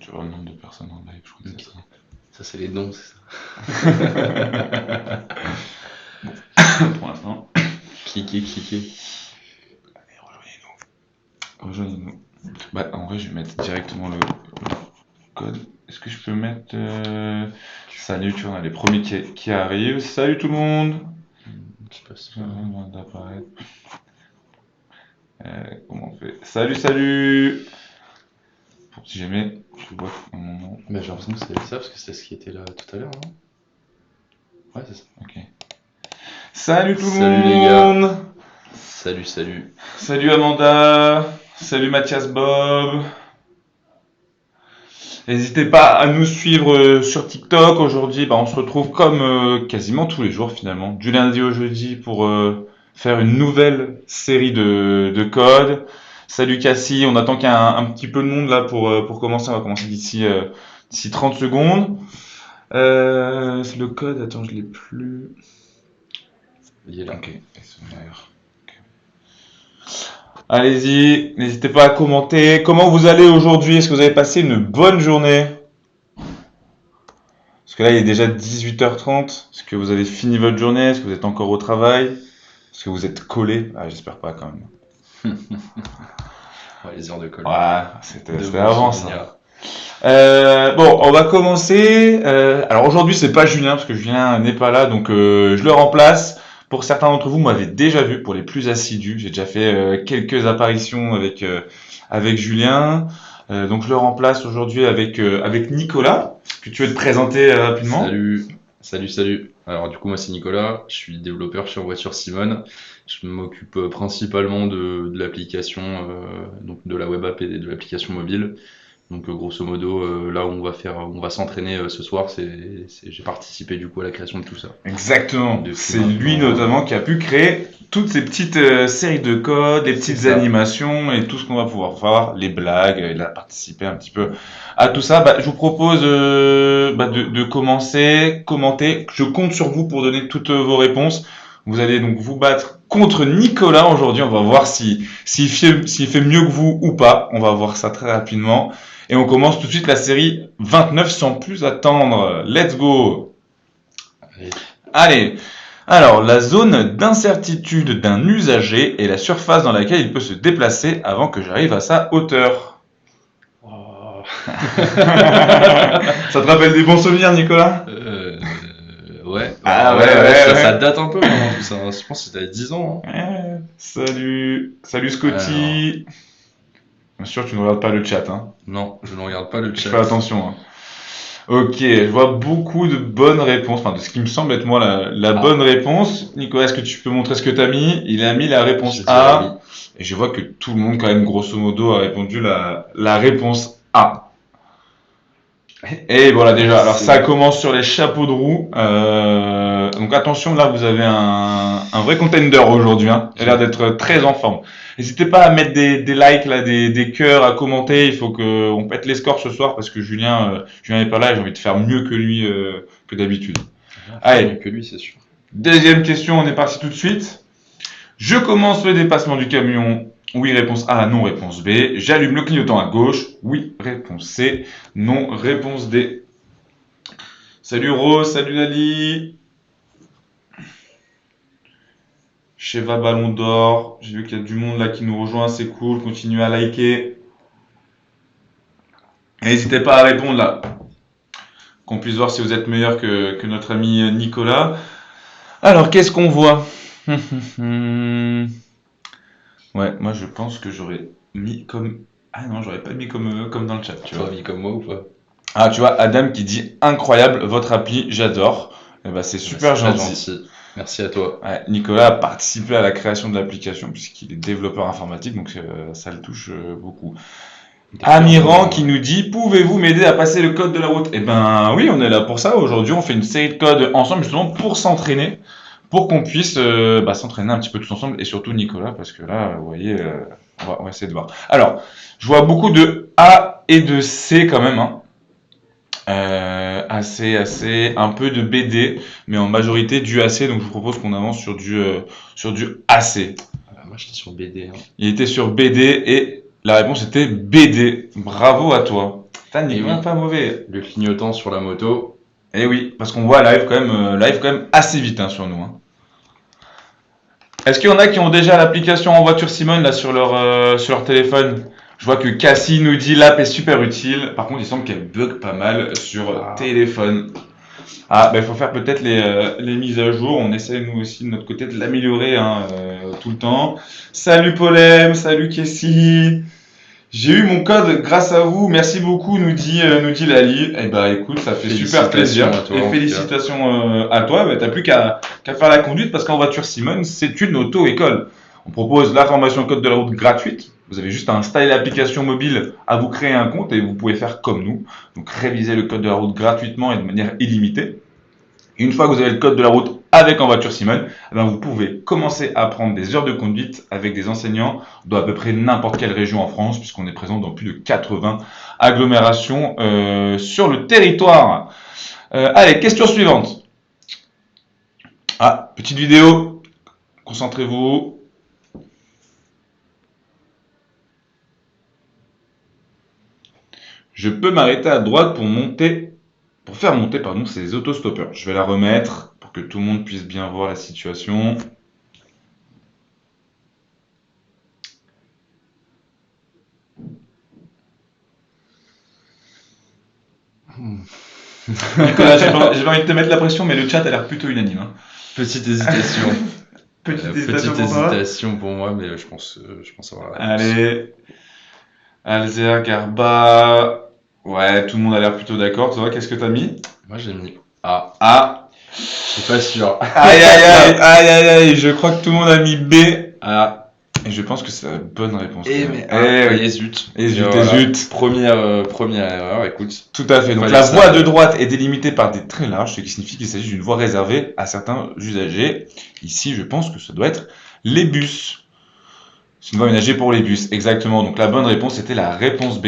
tu vois le nombre de personnes en live, je crois que Ok. c'est ça. Ça, c'est les dons, c'est ça. Pour l'instant. Cliquez. Allez, rejoignez-nous. Bah, en vrai, je vais mettre directement le code. Est-ce que je peux mettre. Salut, tu vois, on a les premiers qui arrivent. Salut tout le monde! Je sais pas si Je viens d'apparaître. Comment on fait? Salut! Pour si jamais je vois un moment. Bah, j'ai l'impression que c'est ça, parce que c'est ce qui était là tout à l'heure, non? Ouais, c'est ça. Ok. Salut tout le Salut les gars. monde! Salut. Salut Amanda! Salut Mathias Bob! N'hésitez pas à nous suivre sur TikTok. Aujourd'hui, bah, on se retrouve comme quasiment tous les jours finalement, du lundi au jeudi pour faire une nouvelle série de codes. Salut Cassie, on attend qu'il y ait un petit peu de monde là pour commencer. On va commencer d'ici 30 secondes. Le code, attends, je l'ai plus. Il est là. Ok, SMR. Allez-y, n'hésitez pas à commenter. Comment vous allez aujourd'hui? Est-ce que vous avez passé une bonne journée? Parce que là, il est déjà 18h30. Est-ce que vous avez fini votre journée? Est-ce que vous êtes encore au travail? Est-ce que vous êtes collé? Ah, j'espère pas quand même. Ouais, les heures de colle. Ouais, De c'était bons avant souvenirs. ça. Bon, on va commencer. Alors aujourd'hui, c'est pas Julien, parce que Julien n'est pas là, donc je le remplace. Pour certains d'entre vous, vous m'avez déjà vu, pour les plus assidus. J'ai déjà fait quelques apparitions avec Julien. Donc je le remplace aujourd'hui avec Nicolas. Est-ce que tu veux te présenter rapidement? Salut. Alors, du coup, moi, c'est Nicolas. Je suis développeur sur Voiture Simone. Je m'occupe principalement de l'application, donc de la web app et de l'application mobile. Donc, grosso modo, là où on va s'entraîner ce soir, j'ai participé du coup à la création de tout ça. Exactement. Depuis C'est lui maintenant, notamment qui a pu créer toutes ces petites séries de codes, les petites ça. animations et tout ce qu'on va pouvoir faire, les blagues. Il a participé un petit peu à tout ça. Bah, je vous propose de commencer, commenter. Je compte sur vous pour donner toutes vos réponses. Vous allez donc vous battre contre Nicolas aujourd'hui. On va voir s'il fait mieux que vous ou pas. On va voir ça très rapidement. Et on commence tout de suite la série 29 sans plus attendre. Let's go! Allez. Allez, alors la zone d'incertitude d'un usager est la surface dans laquelle il peut se déplacer avant que j'arrive à sa hauteur. Oh. Ça te rappelle des bons souvenirs, Nicolas? Ouais. Ah Ça ouais. date un peu vraiment tout ça. Je pense que c'était à 10 ans. Salut Alors, Scotty. Bien sûr, tu ne regardes pas le chat, hein. non, je ne regarde pas le Je chat. fais attention, hein. Ok, je vois beaucoup de bonnes réponses, enfin de ce qui me semble être moi la bonne réponse. Nicolas, est-ce que tu peux montrer ce que tu as mis? Il a mis la réponse Je dirais oui. A, et je vois que tout le monde, quand même, grosso modo, a répondu la réponse A. Et voilà déjà, alors ça commence sur les chapeaux de roue. Donc attention, là vous avez un vrai contender aujourd'hui, hein. Il a l'air d'être très en forme. N'hésitez pas à mettre des likes, là, des cœurs, à commenter. Il faut qu'on pète les scores ce soir parce que Julien n'est pas là et j'ai envie de faire mieux que lui que d'habitude. Allez, Mieux que lui, c'est sûr. deuxième question, on est parti tout de suite. Je commence le dépassement du camion. Oui, réponse A, non, réponse B. J'allume le clignotant à gauche. Oui, réponse C. Non, réponse D. Salut Rose, salut Lali. Sheva Ballon d'Or. J'ai vu qu'il y a du monde là qui nous rejoint, c'est cool. Continuez à liker. N'hésitez pas à répondre là. Qu'on puisse voir si vous êtes meilleur que notre ami Nicolas. Alors, qu'est-ce qu'on voit? Ouais, moi je pense que j'aurais mis comme. Ah non, j'aurais pas mis comme dans le chat, tu Tu as vois. envie comme moi ou pas? Ah, tu vois, Adam qui dit incroyable votre appli, j'adore. Eh ben, c'est super C'est très gentil. Merci à toi. Ouais, Nicolas a participé à la création de l'application puisqu'il est développeur informatique, donc ça le touche beaucoup. Amiran qui nous dit pouvez-vous m'aider à passer le code de la route? Eh ben oui, on est là pour ça. Aujourd'hui, on fait une série de codes ensemble justement pour s'entraîner, pour qu'on puisse s'entraîner un petit peu tous ensemble et surtout Nicolas parce que là, vous voyez, on va essayer de voir. Alors, je vois beaucoup de A et de C quand même, hein. AC, un peu de BD, mais en majorité du AC, donc je vous propose qu'on avance sur du AC. Moi, j'étais sur BD. Il était sur BD et la réponse était BD. Bravo à toi. Ça n'est Et vraiment oui. pas mauvais. Le clignotant sur la moto. Et oui, parce qu'on voit live quand même assez vite hein, sur nous. Hein. Est-ce qu'il y en a qui ont déjà l'application en voiture Simone là sur leur téléphone? Je vois que Cassie nous dit l'app est super utile. Par contre, il semble qu'elle bug pas mal sur téléphone. Ah, ben il faut faire peut-être les mises à jour. On essaie nous aussi de notre côté de l'améliorer hein, tout le temps. Salut Polem, salut Cassie. J'ai eu mon code grâce à vous. Merci beaucoup, nous dit Lali. Eh ben écoute, ça fait super plaisir. Félicitations à toi, Et en tout félicitations à toi. Ben, t'as plus qu'à faire la conduite parce qu'en voiture Simone, c'est une auto-école. On propose la formation code de la route gratuite. Vous avez juste à installer l'application mobile, à vous créer un compte et vous pouvez faire comme nous. Donc réviser le code de la route gratuitement et de manière illimitée. Une fois que vous avez le code de la route avec en voiture Simone, eh ben vous pouvez commencer à prendre des heures de conduite avec des enseignants dans à peu près n'importe quelle région en France, puisqu'on est présent dans plus de 80 agglomérations sur le territoire. Allez, question suivante. Ah, petite vidéo. Concentrez-vous. Je peux m'arrêter à droite pour faire monter ces autostoppeurs. Je vais la remettre pour que tout le monde puisse bien voir la situation. Nicolas, j'ai pas envie de te mettre la pression, mais le chat a l'air plutôt unanime. Hein. Petite hésitation. Petite Petite hésitation pour moi, mais je pense avoir la réponse. Allez. Alzer, Garba. Ouais, tout le monde a l'air plutôt d'accord. Toi, qu'est-ce que t'as mis? Moi j'ai mis A. A. Je suis pas sûr. Aïe, aïe, aïe, aïe, aïe, aïe. Je crois que tout le monde a mis B. A. Et je pense que c'est la bonne réponse. Et zut. Et zut, voilà. et zut. Première erreur, écoute. Tout à fait. Donc la voie de droite est délimitée par des traits larges, ce qui signifie qu'il s'agit d'une voie réservée à certains usagers. Ici, je pense que ça doit être les bus. C'est une voie aménagée pour les bus, exactement. Donc la bonne réponse était la réponse B.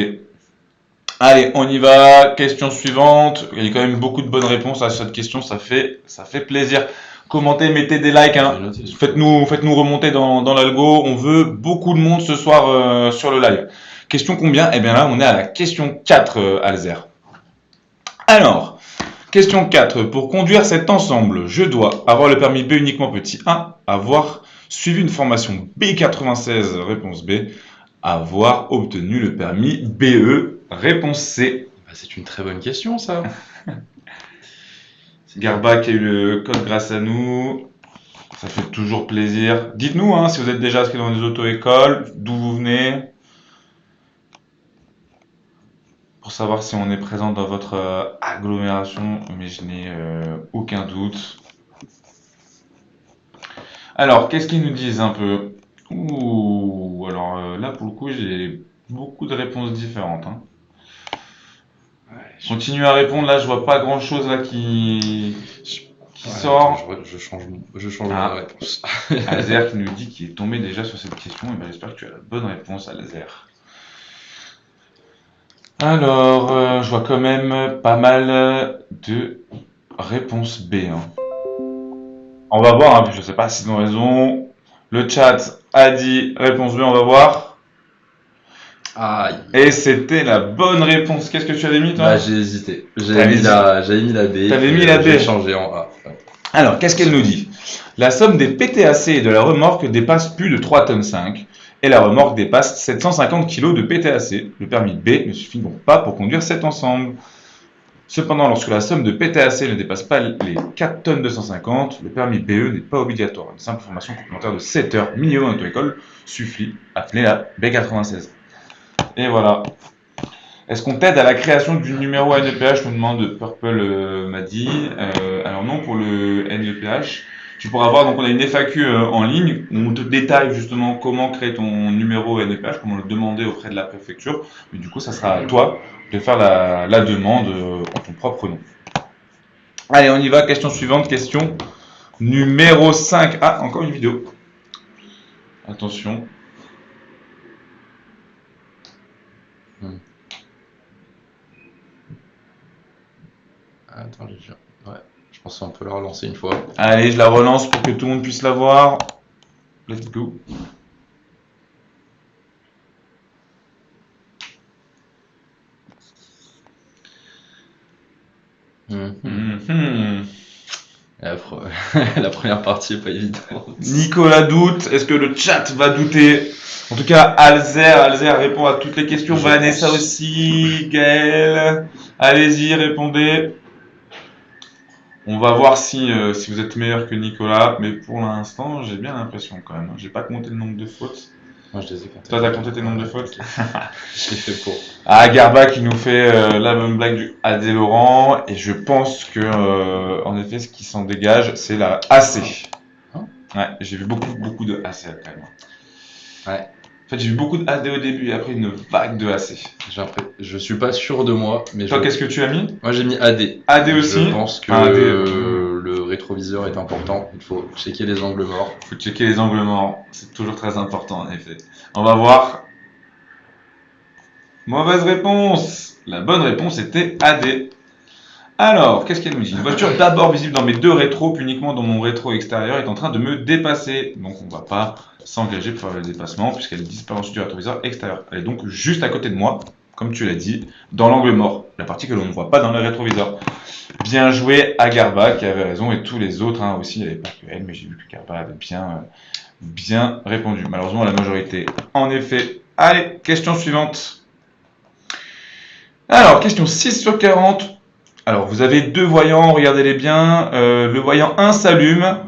Allez, on y va. Question suivante. Il y a quand même beaucoup de bonnes réponses à cette question. Ça fait plaisir. Commentez, mettez des likes. Hein. Faites-nous remonter dans l'algo. On veut beaucoup de monde ce soir sur le live. Question combien? Eh bien là, on est à la question 4, Alzer. Alors, question 4. Pour conduire cet ensemble, je dois avoir le permis B uniquement petit 1, avoir suivi une formation B96, réponse B, avoir obtenu le permis BE, réponse C. Bah, c'est une très bonne question, ça. C'est Garba qui a eu le code grâce à nous. Ça fait toujours plaisir. Dites-nous hein, si vous êtes déjà inscrit dans des auto-écoles, d'où vous venez. Pour savoir si on est présent dans votre agglomération, mais je n'ai aucun doute. Alors, qu'est-ce qu'ils nous disent un peu? Ouh, alors là pour le coup, j'ai beaucoup de réponses différentes. Hein. Continue à répondre, là je vois pas grand chose là qui sort. Je change ma réponse. Alzer qui nous dit qu'il est tombé déjà sur cette question, et ben j'espère que tu as la bonne réponse, Alzer. Alors, je vois quand même pas mal de réponses B. Hein. On va voir, hein, je sais pas s'ils ont raison. Le chat a dit réponse B, on va voir. Aïe. Et c'était la bonne réponse. Qu'est-ce que tu avais mis toi? Bah, j'ai hésité. J'avais mis la B. T'avais mis la B. J'ai changé en A. Alors, qu'est-ce qu'elle nous dit? La somme des PTAC et de la remorque dépasse plus de 3,5 tonnes et la remorque dépasse 750 kg de PTAC. Le permis B ne suffit donc pas pour conduire cet ensemble. Cependant, lorsque la somme de PTAC ne dépasse pas les 4 tonnes 250, le permis BE n'est pas obligatoire. Une simple formation complémentaire de 7 heures minimum en auto-école suffit. Appelez la B96. Et voilà. Est-ce qu'on t'aide à la création du numéro NEPH? Nous demande Purple m'a dit. Alors non, pour le NEPH, tu pourras voir, donc on a une FAQ en ligne où on te détaille justement comment créer ton numéro NEPH, comment le demander auprès de la préfecture. Mais du coup, ça sera à toi de faire la demande en ton propre nom. Allez, on y va. Question suivante, question numéro 5. Ah, encore une vidéo. Attention. Attends, je pense qu'on peut la relancer une fois. Allez, je la relance pour que tout le monde puisse la voir. Let's go. Mhm. La, pre- la première partie est pas évidente. Nicolas doute. Est-ce que le chat va douter? En tout cas, Alzer répond à toutes les questions. Je Vanessa pense. aussi. Gaël. Allez-y, répondez. On va voir si vous êtes meilleur que Nicolas. Mais pour l'instant, j'ai bien l'impression quand même. J'ai pas compté le nombre de fautes. Moi, je les ai comptés. Toi, t'as compté tes nombres de fautes? Je l'ai fait pour. Ah, Garba qui nous fait la même blague du AD Laurent. Et je pense que, en effet, ce qui s'en dégage, c'est la AC. Hein? Ouais, j'ai vu beaucoup de AC après. Moi. Ouais. En fait, j'ai vu beaucoup de AD au début et après une vague de AC. Je suis pas sûr de moi, mais Toi, qu'est-ce que tu as mis? moi j'ai mis AD. AD aussi? Je pense que AD, le rétroviseur est important. Il faut checker les angles morts. Faut checker les angles morts. C'est toujours très important, en effet. On va voir. Mauvaise réponse. La bonne réponse était AD. Alors, qu'est-ce qu'elle nous dit? Une voiture d'abord visible dans mes deux rétros, puis uniquement dans mon rétro extérieur, est en train de me dépasser. Donc, on va pas s'engager pour faire le dépassement, puisqu'elle disparaît ensuite du rétroviseur extérieur. Elle est donc juste à côté de moi, comme tu l'as dit, dans l'angle mort, la partie que l'on ne voit pas dans le rétroviseur. Bien joué à Garba, qui avait raison, et tous les autres aussi, il n'y avait pas que elle, mais j'ai vu que Garba avait bien répondu. Malheureusement, la majorité, en effet. Allez, question suivante. Alors, question 6 sur 40. Alors, vous avez deux voyants, regardez-les bien. Le voyant 1 s'allume.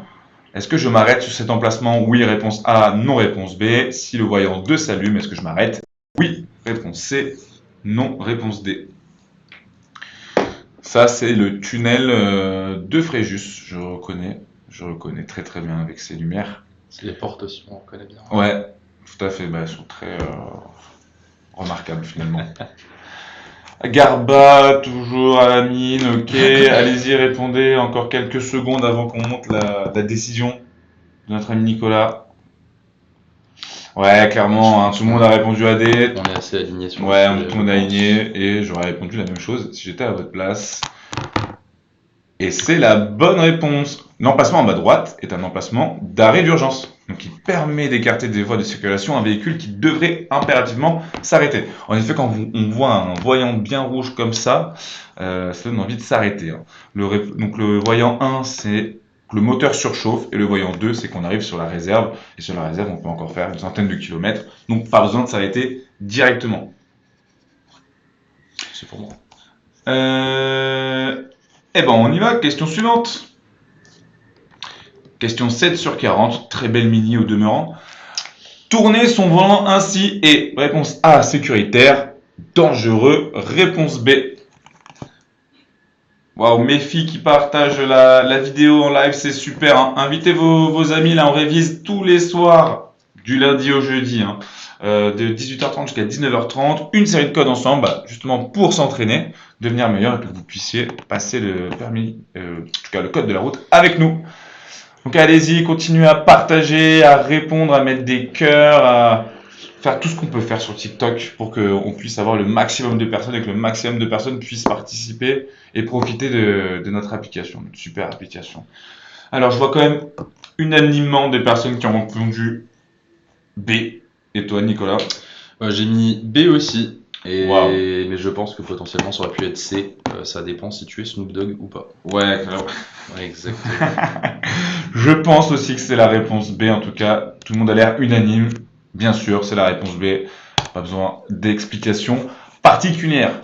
Est-ce que je m'arrête sur cet emplacement? Oui, réponse A, non, réponse B. Si le voyant 2 s'allume, est-ce que je m'arrête? Oui, réponse C, non, réponse D. Ça, c'est le tunnel de Fréjus, je reconnais très très bien avec ces lumières. C'est les portes aussi, on connaît bien. Ouais, tout à fait, bah, elles sont très remarquables finalement. Garba, toujours à la mine, ok. Allez-y, répondez. Encore quelques secondes avant qu'on monte la décision de notre ami Nicolas. Ouais, clairement, hein, tout le monde a répondu à D. On est assez aligné sur Ouais, le sujet, tout le monde a je pense. aligné et j'aurais répondu la même chose si j'étais à votre place. Et c'est la bonne réponse. L'emplacement en bas à droite est un emplacement d'arrêt d'urgence. Donc il permet d'écarter des voies de circulation un véhicule qui devrait impérativement s'arrêter. En effet, quand on voit un voyant bien rouge comme ça donne envie de s'arrêter. Hein. Donc le voyant 1, c'est que le moteur surchauffe et le voyant 2, c'est qu'on arrive sur la réserve. Et sur la réserve, on peut encore faire une centaine de kilomètres. Donc pas besoin de s'arrêter directement. C'est pour moi. Eh ben on y va, question suivante. Question 7 sur 40, très belle mini au demeurant. Tourner son volant ainsi est réponse A, sécuritaire, dangereux, réponse B. Waouh, mes filles qui partagent la vidéo en live, c'est super. Hein. Invitez vos amis, là on révise tous les soirs, du lundi au jeudi, hein, de 18h30 jusqu'à 19h30, une série de codes ensemble, justement pour s'entraîner, devenir meilleur et que vous puissiez passer le permis, en tout cas le code de la route avec nous. Donc allez-y, continuez à partager, à répondre, à mettre des cœurs, à faire tout ce qu'on peut faire sur TikTok pour qu'on puisse avoir le maximum de personnes et que le maximum de personnes puissent participer et profiter de notre application, notre super application. Alors je vois quand même unanimement des personnes qui ont répondu B. Et toi, Nicolas? J'ai mis B aussi. Wow. Mais je pense que potentiellement ça aurait pu être C. Ça dépend si tu es Snoop Dogg ou pas. Ouais, Ouais, exactement. je pense aussi que c'est la réponse B. En tout cas, tout le monde a l'air unanime. Bien sûr, c'est la réponse B. Pas besoin d'explications particulières.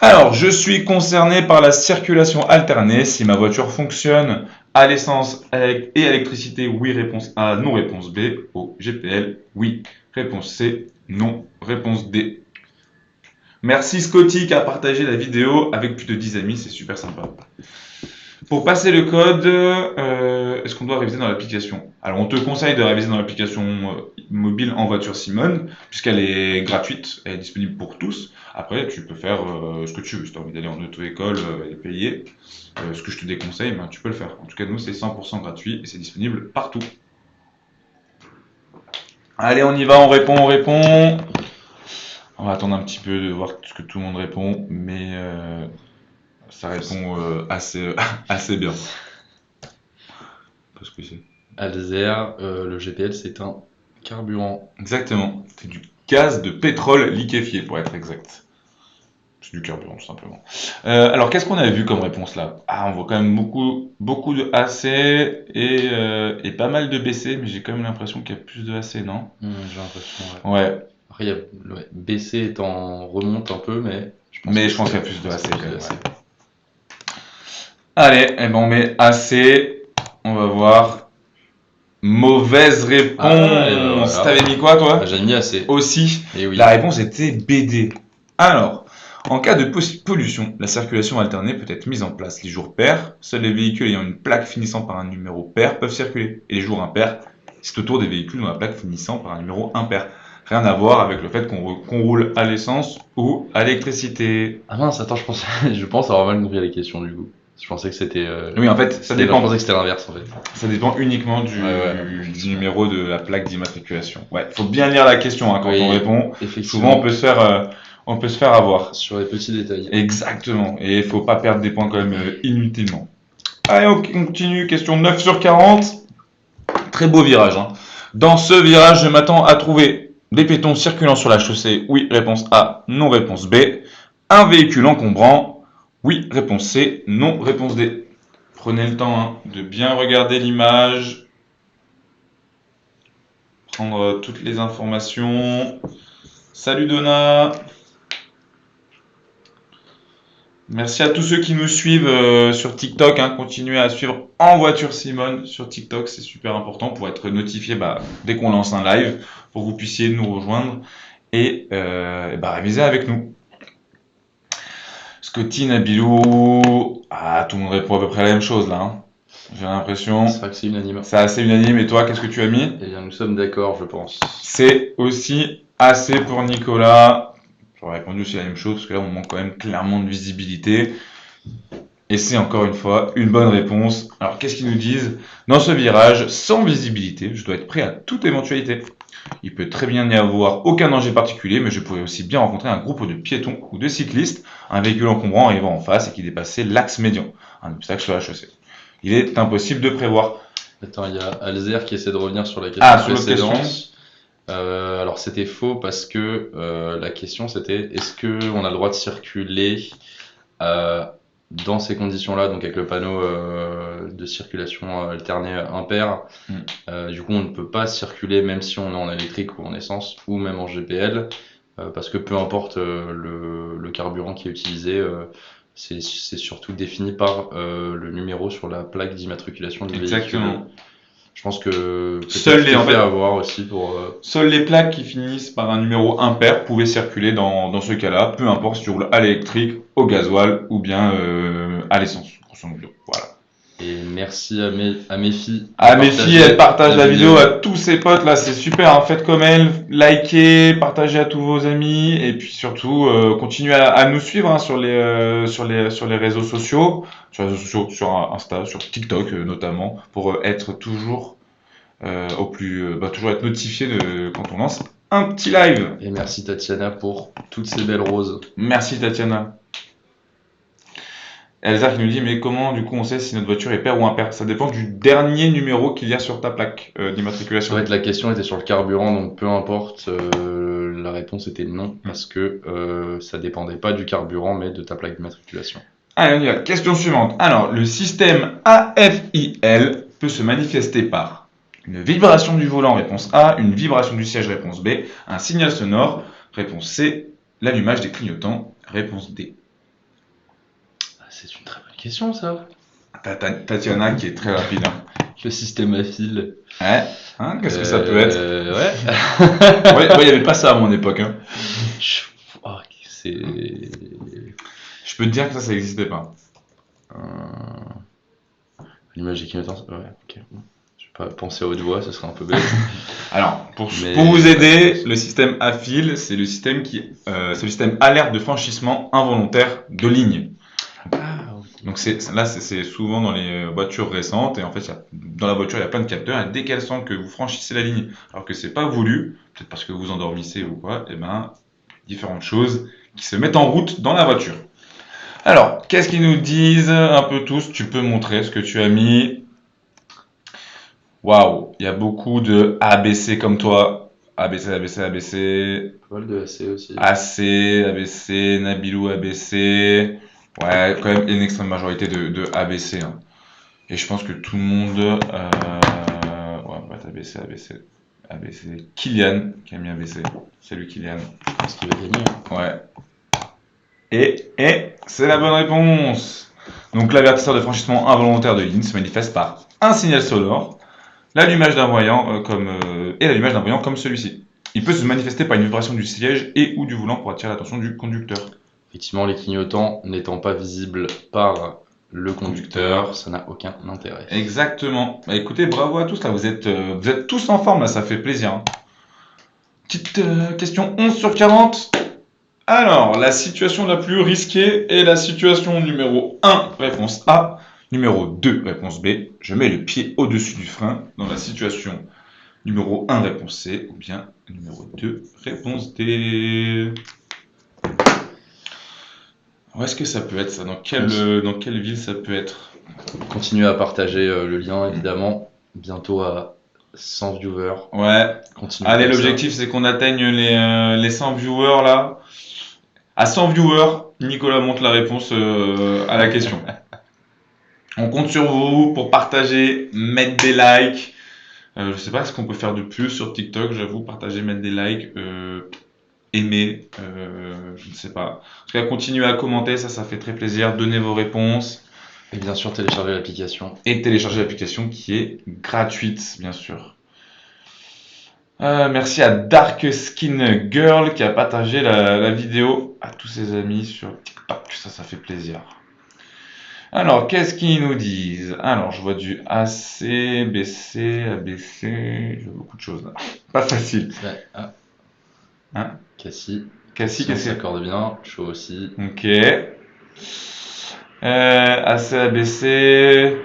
Alors, je suis concerné par la circulation alternée. Si ma voiture fonctionne à l'essence et électricité, oui, réponse A, non, réponse B. Au GPL, oui, réponse C, non, réponse D. Merci Scotty qui a partagé la vidéo avec plus de 10 amis, c'est super sympa. Pour passer le code, est-ce qu'on doit réviser dans l'application? Alors on te conseille de réviser dans l'application mobile en voiture Simone, puisqu'elle est gratuite, elle est disponible pour tous. Après tu peux faire ce que tu veux, si tu as envie d'aller en auto-école et payer, ce que je te déconseille, ben, tu peux le faire. En tout cas nous c'est 100% gratuit et c'est disponible partout. Allez on y va, on répond. On va attendre un petit peu de voir ce que tout le monde répond, mais ça répond assez bien. Parce que c'est. Alzer, le GPL c'est un carburant. Exactement, c'est du gaz de pétrole liquéfié pour être exact. C'est du carburant, tout simplement. Alors, qu'est-ce qu'on a vu comme réponse là? Ah, on voit quand même beaucoup de AC et pas mal de BC, mais j'ai quand même l'impression qu'il y a plus de AC, non? J'ai l'impression, ouais. Ouais, Après, BC remonte un peu, mais mais je pense qu'il y a plus de AC quand plus même. de AC. Ouais. Allez, eh ben on met AC. On va voir. Mauvaise réponse. Ah, et ben voilà. T'avais mis quoi, toi? J'ai mis AC. Aussi. Et oui. La réponse était BD. Alors, en cas de pollution, la circulation alternée peut être mise en place les jours pairs. Seuls les véhicules ayant une plaque finissant par un numéro pair peuvent circuler. Et les jours impairs, c'est au tour des véhicules dont la plaque finissant par un numéro impair. Rien à voir avec le fait qu'on roule à l'essence ou à l'électricité. Ah mince, attends, je pense avoir mal compris la question du coup. Je pensais que c'était. Oui, en fait, ça dépend. Je pensais que c'était l'inverse en fait. Ça dépend uniquement du numéro de la plaque d'immatriculation. Ouais, faut bien lire la question hein, quand on répond. Souvent, on peut se faire avoir. Sur les petits détails. Exactement. Et il faut pas perdre des points quand même inutilement. Allez, on continue. Question 9 sur 40. Très beau virage. Hein. Dans ce virage, je m'attends à trouver des piétons circulant sur la chaussée. Oui, réponse A. Non, réponse B. Un véhicule encombrant. Oui, réponse C. Non, réponse D. Prenez le temps hein, de bien regarder l'image. Prendre toutes les informations. Salut Donna. Merci à tous ceux qui nous suivent sur TikTok. Hein. Continuez à suivre En Voiture Simone sur TikTok. C'est super important pour être notifié dès qu'on lance un live, pour que vous puissiez nous rejoindre et réviser avec nous. Scotty, Nabilou. Ah, tout le monde répond à peu près la même chose là. Hein. J'ai l'impression. C'est vrai que c'est unanime. C'est assez unanime. Et toi, qu'est-ce que tu as mis? Eh bien, nous sommes d'accord, je pense. C'est aussi assez pour Nicolas. J'aurais répondu aussi la même chose, parce que là, on manque quand même clairement de visibilité. Et c'est encore une fois une bonne réponse. Alors, qu'est-ce qu'ils nous disent? Dans ce virage, sans visibilité, je dois être prêt à toute éventualité. Il peut très bien n'y avoir aucun danger particulier, mais je pourrais aussi bien rencontrer un groupe de piétons ou de cyclistes, un véhicule encombrant arrivant en face et qui dépassait l'axe médian, un obstacle sur la chaussée. Il est impossible de prévoir. Attends, il y a Alzer qui essaie de revenir sur la question sur l'autre question. Alors c'était faux parce que la question c'était est-ce qu'on a le droit de circuler dans ces conditions-là, donc avec le panneau de circulation alternée impair. Du coup, on ne peut pas circuler même si on est en électrique ou en essence ou même en GPL parce que peu importe le carburant qui est utilisé, c'est surtout défini par le numéro sur la plaque d'immatriculation du véhicule. Exactement. Je pense que seules les plaques qui finissent par un numéro impair pouvaient circuler dans ce cas-là, peu importe si tu roules à l'électrique, au gasoil ou bien à l'essence. Voilà. Et merci à mes filles. À mes filles, elles partagent la vidéo à tous ses potes là, c'est super. Hein. Faites comme elles, likez, partagez à tous vos amis et puis surtout continuez à nous suivre hein, sur les réseaux sociaux, sur Insta, sur TikTok notamment, pour être toujours toujours être notifié quand on lance un petit live. Et merci Tatiana pour toutes ces belles roses. Merci Tatiana. Elsa qui nous dit mais comment du coup on sait si notre voiture est paire ou impair? Ça dépend du dernier numéro qu'il y a sur ta plaque d'immatriculation. En fait la question était sur le carburant donc peu importe, la réponse était non parce que ça dépendait pas du carburant mais de ta plaque d'immatriculation. Allez on y va, question suivante. Alors le système AFIL peut se manifester par une vibration du volant réponse A, une vibration du siège réponse B, un signal sonore réponse C, l'allumage des clignotants réponse D. C'est une très bonne question, ça. Tatiana qui est très rapide. Hein. Le système à fil. Ouais. Hein, qu'est-ce que ça peut être? Ouais. Ouais, il n'y avait pas ça à mon époque. Hein. Je peux te dire que ça n'existait pas. L'image des clignotants. Ouais, ok. Je vais pas penser à haute voix, ça serait un peu bête. Alors, pour vous aider, le système à fil, c'est le système c'est le système alerte de franchissement involontaire de ligne. Donc c'est souvent dans les voitures récentes et en fait dans la voiture il y a plein de capteurs et dès qu'elle sent que vous franchissez la ligne alors que c'est pas voulu, peut-être parce que vous endormissez ou quoi, et différentes choses qui se mettent en route dans la voiture. Alors, qu'est-ce qu'ils nous disent un peu tous? Tu peux montrer ce que tu as mis. Waouh, il y a beaucoup de ABC comme toi. ABC, ABC, ABC. Pas mal de AC aussi. AC, ABC, Nabilou, ABC. Ouais, quand même une extrême majorité de ABC, hein. Et je pense que tout le monde. Ouais, on va mettre ABC, ABC. ABC. Kylian qui a mis ABC. Salut Kylian. Je pense qu'il va gagner. Ouais. Et c'est la bonne réponse. Donc l'avertisseur de franchissement involontaire de ligne se manifeste par un signal sonore, l'allumage d'un voyant et l'allumage d'un voyant comme celui-ci. Il peut se manifester par une vibration du siège et ou du volant pour attirer l'attention du conducteur. Effectivement, les clignotants n'étant pas visibles par le conducteur, ça n'a aucun intérêt. Exactement. Bah, écoutez, bravo à tous là, vous êtes tous en forme là, ça fait plaisir, hein. Petite question 11 sur 40. Alors, la situation la plus risquée est la situation numéro 1, réponse A. Numéro 2, réponse B. Je mets le pied au-dessus du frein dans la situation numéro 1, réponse C. Ou bien numéro 2, réponse D. Où est-ce que ça peut être ça? Dans quelle ville ça peut être? Continuez à partager le lien, évidemment. Bientôt à 100 viewers. Ouais. Continuez Allez, comme ça. l'objectif c'est qu'on atteigne les 100 viewers là. À 100 viewers, Nicolas montre la réponse à la question. On compte sur vous pour partager, mettre des likes. Je sais pas ce qu'on peut faire de plus sur TikTok, j'avoue, partager, mettre des likes, aimer, je ne sais pas. En tout cas, continuez à commenter, ça fait très plaisir. Donnez vos réponses Et bien sûr, téléchargez l'application. et téléchargez l'application qui est gratuite, bien sûr. Merci à Dark Skin Girl qui a partagé la vidéo à tous ses amis sur TikTok. Ça fait plaisir. Alors, qu'est-ce qu'ils nous disent? Alors, je vois du AC, BC, ABC, je vois beaucoup de choses là. Pas facile. Ouais, ah. Hein? Cassie. Cassie, On qu'est-ce que... s'accorde bien. Chaud aussi. Ok. AC, ABC.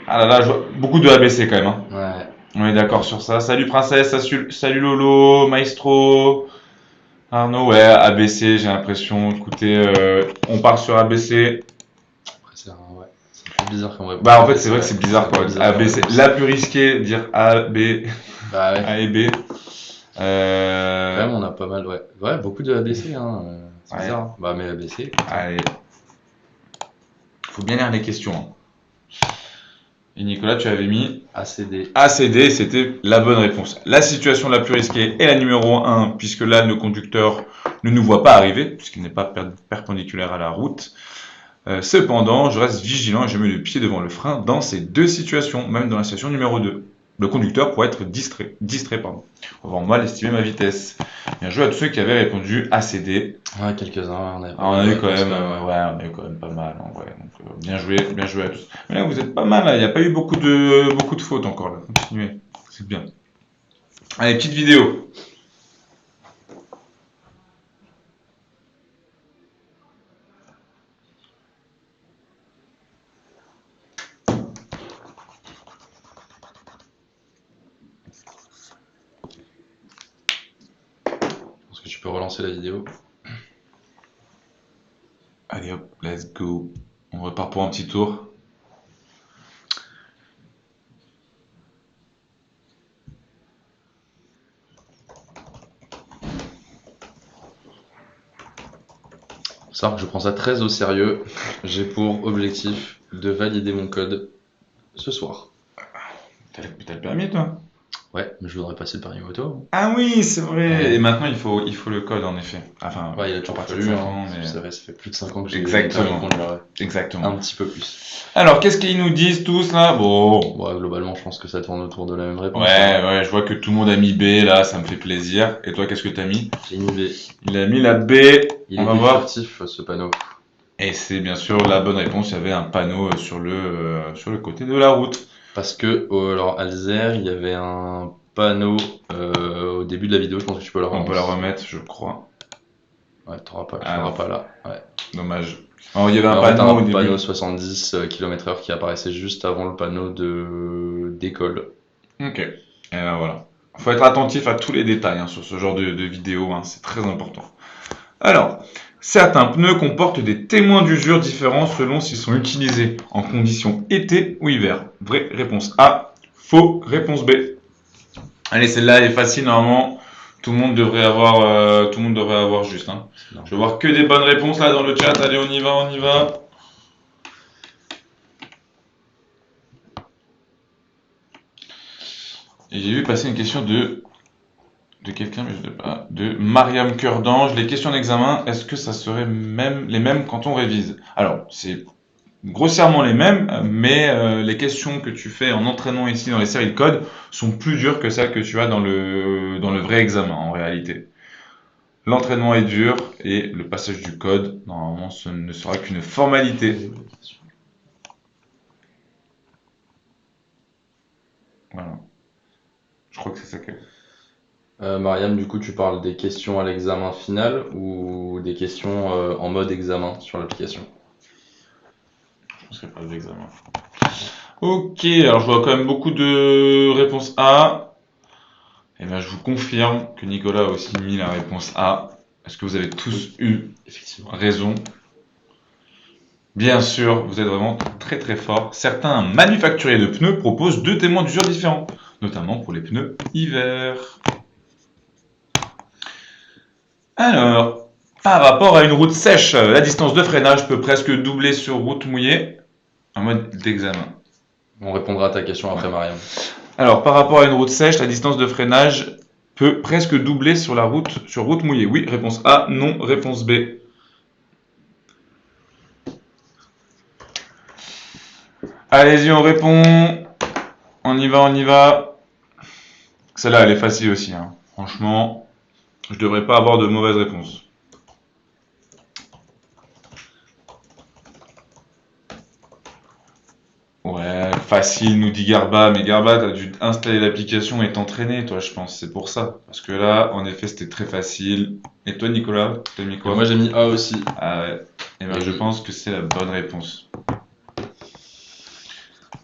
Ah là là, je vois beaucoup de ABC quand même, hein. Ouais. On est d'accord sur ça. Salut Princesse, salut Lolo, Maestro, Arnaud, ouais, ABC, j'ai l'impression. Écoutez, on part sur ABC. Après, ouais. C'est plus bizarre comme réponse. Bah, en fait, c'est vrai que c'est bizarre quoi. bizarre comme ABC, réponse. la plus risquée, dire A, B, Bah ouais. A et B. Quand même, on a pas mal, ouais. Ouais, beaucoup de ABC, hein. C'est Ouais. bizarre. Bah, mais ABC. Allez. Faut bien lire les questions, hein. Et Nicolas, tu avais mis ACD. ACD, c'était la bonne réponse. La situation la plus risquée est la numéro 1, puisque là, le conducteur ne nous voit pas arriver, puisqu'il n'est pas perpendiculaire à la route. Cependant, je reste vigilant et je mets le pied devant le frein dans ces deux situations, même dans la situation numéro 2. Le conducteur pourrait être distrait, On va mal estimer ma vitesse. Bien joué à tous ceux qui avaient répondu ACD. Ouais, quelques-uns. On a eu quand même, on a eu quand même pas mal, en vrai. Donc, bien joué à tous. Mais là, vous êtes pas mal, là. Il n'y a pas eu beaucoup de fautes encore, là. Continuez. C'est bien. Allez, petite vidéo. Est-ce que tu peux relancer la vidéo? Allez hop, let's go. On repart pour un petit tour. Ça, je prends ça très au sérieux. J'ai pour objectif de valider mon code ce soir. T'as le permis, toi? Ouais, mais je voudrais passer le permis moto. Ah oui, c'est vrai. Ouais. Et maintenant, il faut le code, en effet. Enfin, Ouais, il a toujours partir fallu, de 5 hein. ans, mais... Ça fait plus de 5 ans que j'ai Exactement. conduire. Exactement. Un petit peu plus. Alors, qu'est-ce qu'ils nous disent tous, là? Bon... Ouais, globalement, je pense que ça tourne autour de la même réponse. Ouais, je vois que tout le monde a mis B, là, ça me fait plaisir. Et toi, qu'est-ce que t'as mis? J'ai mis B. Il a mis la B. Il On est va voir. furtif, ce panneau. Et c'est bien sûr la bonne réponse. Il y avait un panneau sur le côté de la route. Parce que, alors, à l'Isère, il y avait un panneau au début de la vidéo. Je pense que tu peux la On relancer. peut la remettre, je crois. Ouais, tu n'auras pas, Ah, non. pas là. Ouais. Dommage. Alors, il y avait un Alors, panneau au un début. panneau 70 km/h qui apparaissait juste avant le panneau d'école. Ok. Et ben voilà. Faut être attentif à tous les détails, hein, sur ce genre de vidéo, hein, c'est très important. Alors, certains pneus comportent des témoins d'usure différents selon s'ils sont utilisés en conditions été ou hiver. Vraie réponse A, faux réponse B. Allez, celle-là elle est facile normalement. Tout le monde devrait avoir juste. Hein. Non. Je vais voir que des bonnes réponses là dans le chat. Allez, on y va, on y va. Et j'ai vu passer une question de quelqu'un, mais je ne sais pas, de Mariam Cœur d'Ange. Les questions d'examen, est-ce que ça serait les mêmes quand on révise? Alors, c'est grossièrement les mêmes, mais les questions que tu fais en entraînement ici dans les séries de code sont plus dures que celles que tu as dans le vrai examen en réalité. L'entraînement est dur et le passage du code, normalement, ce ne sera qu'une formalité. Voilà. Je crois que c'est ça que... Mariam, du coup, tu parles des questions à l'examen final ou des questions en mode examen sur l'application? Je pense qu'il n'y a pas d'examen. Ok, alors je vois quand même beaucoup de réponses A. Et bien, je vous confirme que Nicolas a aussi mis la réponse A. Est-ce que vous avez tous eu Effectivement. raison? Bien sûr, vous êtes vraiment très très fort. Certains manufacturiers de pneus proposent 2 témoins d'usure différents, notamment pour les pneus hiver. Alors, par rapport à une route sèche, la distance de freinage peut presque doubler sur route mouillée. En mode d'examen. On répondra à ta question après, Mariam. Alors, par rapport à une route sèche, la distance de freinage peut presque doubler sur route mouillée. Oui, réponse A, non, réponse B. Allez-y, on répond. On y va, on y va. Celle-là, elle est facile aussi. Hein. Franchement, je devrais pas avoir de mauvaises réponses. Ouais, facile, nous dit Garba. Mais Garba, t'as dû installer l'application et t'entraîner, toi, je pense. C'est pour ça. Parce que là, en effet, c'était très facile. Et toi, Nicolas, t'as mis quoi? Moi, j'ai mis A aussi. Ah ouais. Et ben, Et je oui. pense que c'est la bonne réponse.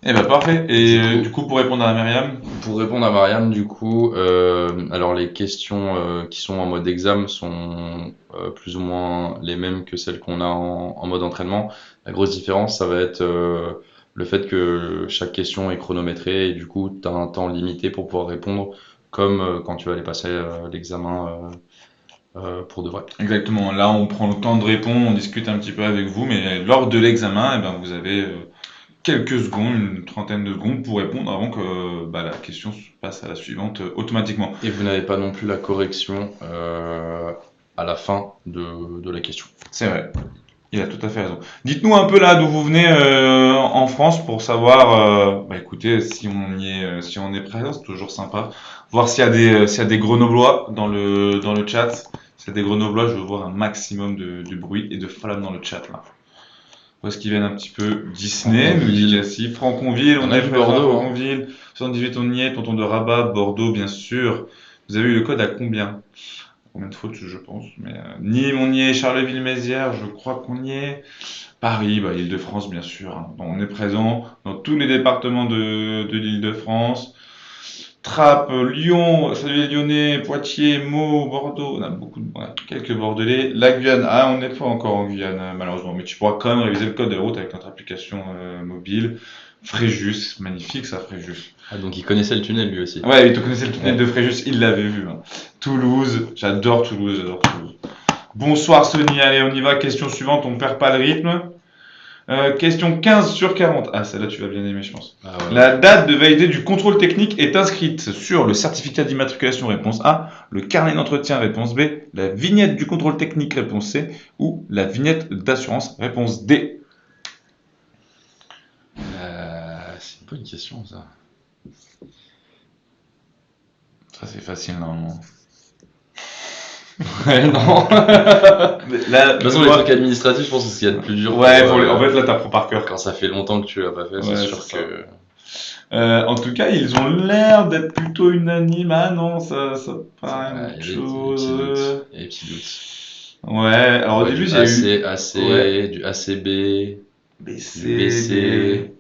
Eh ben, parfait. Et du coup, pour répondre à Myriam, Pour répondre à Mariam, du coup, alors les questions qui sont en mode examen sont plus ou moins les mêmes que celles qu'on a en mode entraînement. La grosse différence, ça va être le fait que chaque question est chronométrée et du coup, tu as un temps limité pour pouvoir répondre, comme quand tu vas aller passer l'examen pour de vrai. exactement. Là, on prend le temps de répondre, on discute un petit peu avec vous, mais lors de l'examen, eh ben, vous avez quelques secondes, une trentaine de secondes pour répondre avant que la question passe à la suivante automatiquement. Et vous n'avez pas non plus la correction à la fin de la question. C'est vrai. Il a tout à fait raison. Dites-nous un peu là d'où vous venez en France pour savoir, écoutez, si on est présent, c'est toujours sympa. Voir s'il y a des Grenoblois dans le chat. S'il y a des Grenoblois, je veux voir un maximum de bruit et de flammes dans le chat là. Où est-ce qu'ils viennent un petit peu? Disney, nous dit Cassie. Franconville, on On a est vu présent à Bordeaux, hein. Franconville. 78, on y est. Tonton de Rabat, Bordeaux, bien sûr. Vous avez eu le code à combien? Combien de fautes, je pense. Mais Nîmes, on y est. Charleville-Mézières, je crois qu'on y est. Paris, Île-de-France, bien sûr. Hein. Donc, on est présent dans tous les départements de l'Île-de-France. Trappes, Lyon, salut les Lyonnais, Poitiers, Meaux, Bordeaux, on a quelques Bordelais. La Guyane, on n'est pas encore en Guyane malheureusement, mais tu pourras quand même réviser le code de la route avec notre application mobile. Fréjus, magnifique ça Fréjus. Ah, donc il connaissait le tunnel lui aussi. Ouais, il te connaissait le tunnel de Fréjus, il l'avait vu. Hein. Toulouse, j'adore Toulouse. Bonsoir Sony, allez on y va, question suivante, on perd pas le rythme. Question 15 sur 40. Ah, celle-là, tu vas bien aimer, je pense. Ah ouais. La date de validité du contrôle technique est inscrite sur le certificat d'immatriculation, réponse A, le carnet d'entretien, réponse B, la vignette du contrôle technique, réponse C, ou la vignette d'assurance, réponse D. C'est une bonne question ça. Ça, c'est facile, normalement. Ouais, non. Là, De toute façon, les trucs administratifs, je pense que c'est ce qu'il y a de plus dur. Ouais, en fait, là, t'apprends par cœur. Quand ça fait longtemps que tu l'as pas fait, c'est sûr c'est que. En tout cas, ils ont l'air d'être plutôt unanimes. Ah non, ça pas une chose. Il y a des petits doutes. Ouais, alors au début, du j'ai eu AC, du ACB, BC, du BC.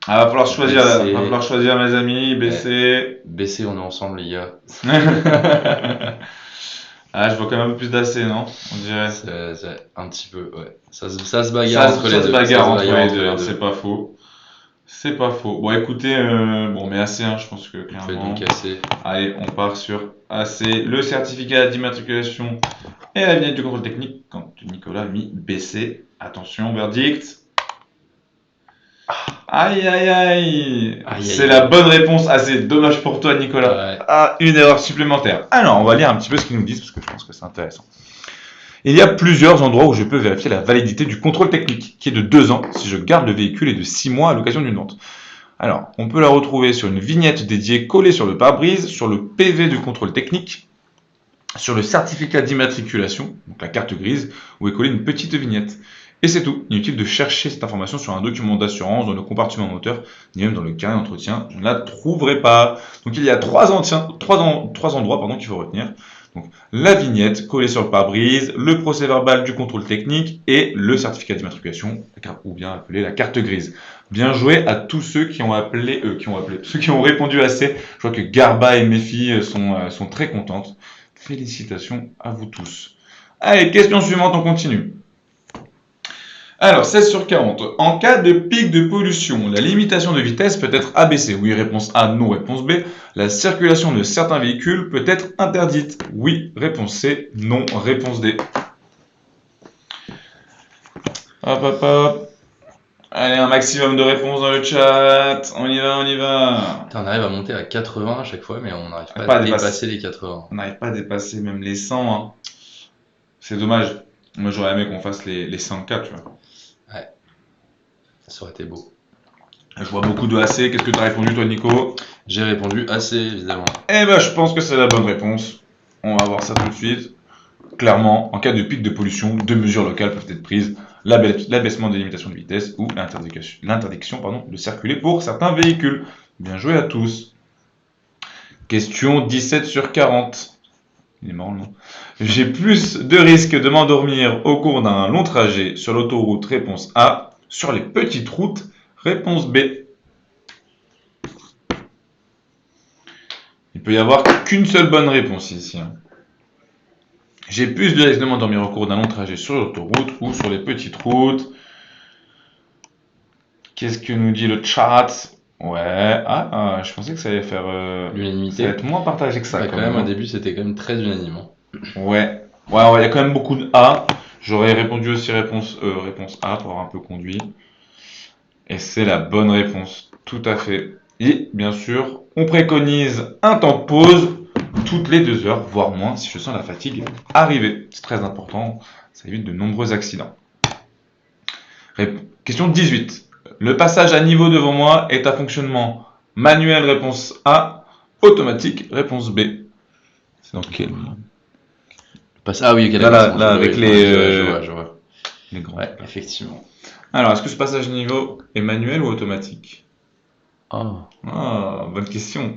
va falloir choisir, BC. va falloir choisir, mes amis. BC. BC, on est ensemble, les gars. Je vois quand même un peu plus d'AC, non? On dirait. C'est un petit peu, ouais. Ça se bagarre entre les deux. Ça se bagarre entre les deux, c'est pas faux. C'est pas faux. Bon, écoutez, bon, mais assez, hein, je pense que Faites clairement. donc assez. Allez, on part sur AC, le certificat d'immatriculation et la vignette du contrôle technique quand Nicolas a mis BC. Attention, verdict. Aïe, aïe, aïe. Aïe, C'est aïe, la aïe. bonne réponse. Ah, c'est dommage pour toi, Nicolas. Ouais. Ah, une erreur supplémentaire. Alors, on va lire un petit peu ce qu'ils nous disent parce que je pense que c'est intéressant. Il y a plusieurs endroits où je peux vérifier la validité du contrôle technique, qui est de 2 ans si je garde le véhicule et de 6 mois à l'occasion d'une vente. Alors, on peut la retrouver sur une vignette dédiée collée sur le pare-brise, sur le PV du contrôle technique, sur le certificat d'immatriculation, donc la carte grise, où est collée une petite vignette. Et c'est tout. Inutile de chercher cette information sur un document d'assurance, dans le compartiment moteur, ni même dans le carnet d'entretien. Je ne la trouverai pas. Donc il y a trois endroits qu'il faut retenir. Donc la vignette collée sur le pare-brise, le procès-verbal du contrôle technique et le certificat d'immatriculation, ou bien appelé la carte grise. Bien joué à tous ceux qui ont ceux qui ont répondu assez. Je vois que Garba et Méfi sont très contentes. Félicitations à vous tous. Allez, question suivante, on continue. Alors, 16 sur 40. En cas de pic de pollution, la limitation de vitesse peut être abaissée. Oui, réponse A, non, réponse B. La circulation de certains véhicules peut être interdite. Oui, réponse C, non, réponse D. Hop, hop, hop. Allez, un maximum de réponses dans le chat. On y va, on y va. Putain, on arrive à monter à 80 à chaque fois, mais on n'arrive pas Pas à à dépasser les 80. On n'arrive pas à dépasser même les 100. Hein. C'est dommage. Moi, j'aurais aimé qu'on fasse les 100K, tu vois. Ouais, ça aurait été beau. Je vois beaucoup de AC. Qu'est-ce que tu as répondu, toi, Nico? J'ai répondu assez, évidemment. Eh ben, je pense que c'est la bonne réponse. On va voir ça tout de suite. Clairement, en cas de pic de pollution, 2 mesures locales peuvent être prises. L'abaissement des limitations de vitesse ou l'interdiction de circuler pour certains véhicules. Bien joué à tous. Question 17 sur 40. Il est marrant le nom. J'ai plus de risques de m'endormir au cours d'un long trajet sur l'autoroute, réponse A. Sur les petites routes, réponse B. Il peut y avoir qu'une seule bonne réponse ici. Hein. J'ai plus de risques de m'endormir au cours d'un long trajet sur l'autoroute ou sur les petites routes. Qu'est-ce que nous dit le chat? Ouais, je pensais que ça allait faire. Ça L'unanimité. allait être moins partagé que ça. Ouais, quand même, au début, c'était quand même très unanime. Hein. Ouais, il y a quand même beaucoup de A. J'aurais répondu aussi réponse A pour avoir un peu conduit. Et c'est la bonne réponse, tout à fait. Et bien sûr, on préconise un temps de pause toutes les 2 heures, voire moins, si je sens la fatigue arriver. C'est très important, ça évite de nombreux accidents. Question 18. Le passage à niveau devant moi est à fonctionnement manuel, réponse A, automatique, réponse B. C'est dans quel... Ah oui, ok, là, avec les... Je vois. Les grands. Ouais, effectivement. Alors, est-ce que ce passage à niveau est manuel ou automatique? Oh. Ah, bonne question.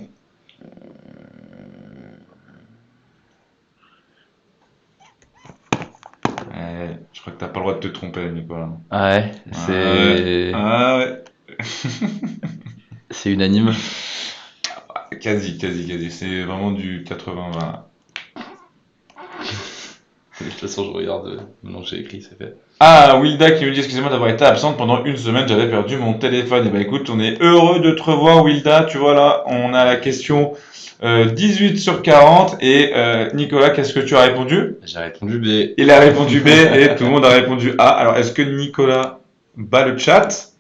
Je crois que t'as pas le droit de te tromper, Nicolas. Ah ouais, c'est... Ah ouais. C'est unanime. Quasi. C'est vraiment du 80-20. De toute façon, je regarde maintenant que j'ai écrit, c'est fait. Ah, Wilda qui nous dit excusez-moi d'avoir été absente pendant une semaine, j'avais perdu mon téléphone. Et bah écoute, on est heureux de te revoir, Wilda. Tu vois là, on a la question 18 sur 40. Et Nicolas, qu'est-ce que tu as répondu? J'ai répondu B. Il a répondu B et tout le monde a répondu A. Alors, est-ce que Nicolas bat le chat?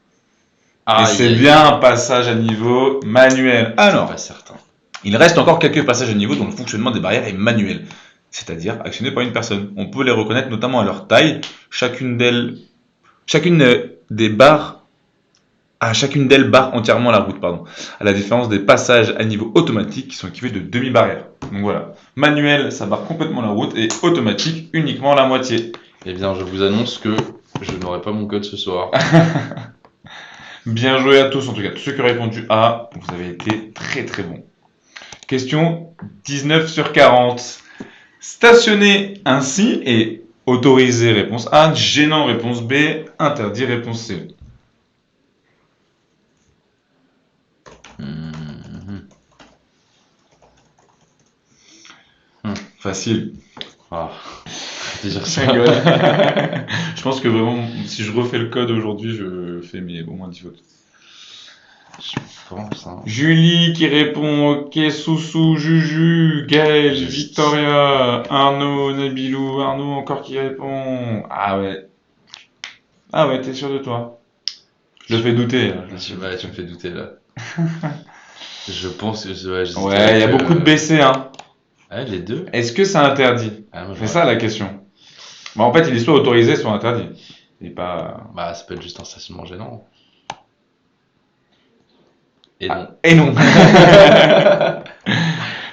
Et c'est bien un passage à niveau manuel. Alors, pas certain. Il reste encore quelques passages à niveau dont le fonctionnement des barrières est manuel, c'est-à-dire actionné par une personne. On peut les reconnaître notamment à leur taille. Chacune d'elles barre entièrement la route, à la différence des passages à niveau automatique qui sont équipés de demi-barrières. Donc voilà, manuel, ça barre complètement la route et automatique, uniquement la moitié. Eh bien, je vous annonce que je n'aurai pas mon code ce soir. Bien joué à tous, en tout cas, tous ceux qui ont répondu A, vous avez été très très bons. Question 19 sur 40. Stationner ainsi est autorisé, réponse A, gênant, réponse B, interdit, réponse C. Facile. Ah, déjà Je ça. rigole. Je pense que vraiment, si je refais le code aujourd'hui, je fais au moins 10 fautes. Comment ça? Julie qui répond OK, Soussou, Juju, Gaël, Julie. Victoria, Arnaud, Nabilou, Arnaud encore qui répond. Ah ouais, t'es sûr de toi? Je le fais douter. Là. Ouais, tu me fais douter là. Je pense que j'hésite Ouais, avec, il y a beaucoup de BC, hein. Ouais, les deux. Est-ce que c'est interdit? Ah, moi, C'est ça la question. Bah, en fait, il est soit autorisé, soit interdit. Il est pas. Bah, ça peut être juste un stationnement gênant. Et Ah, non. et non.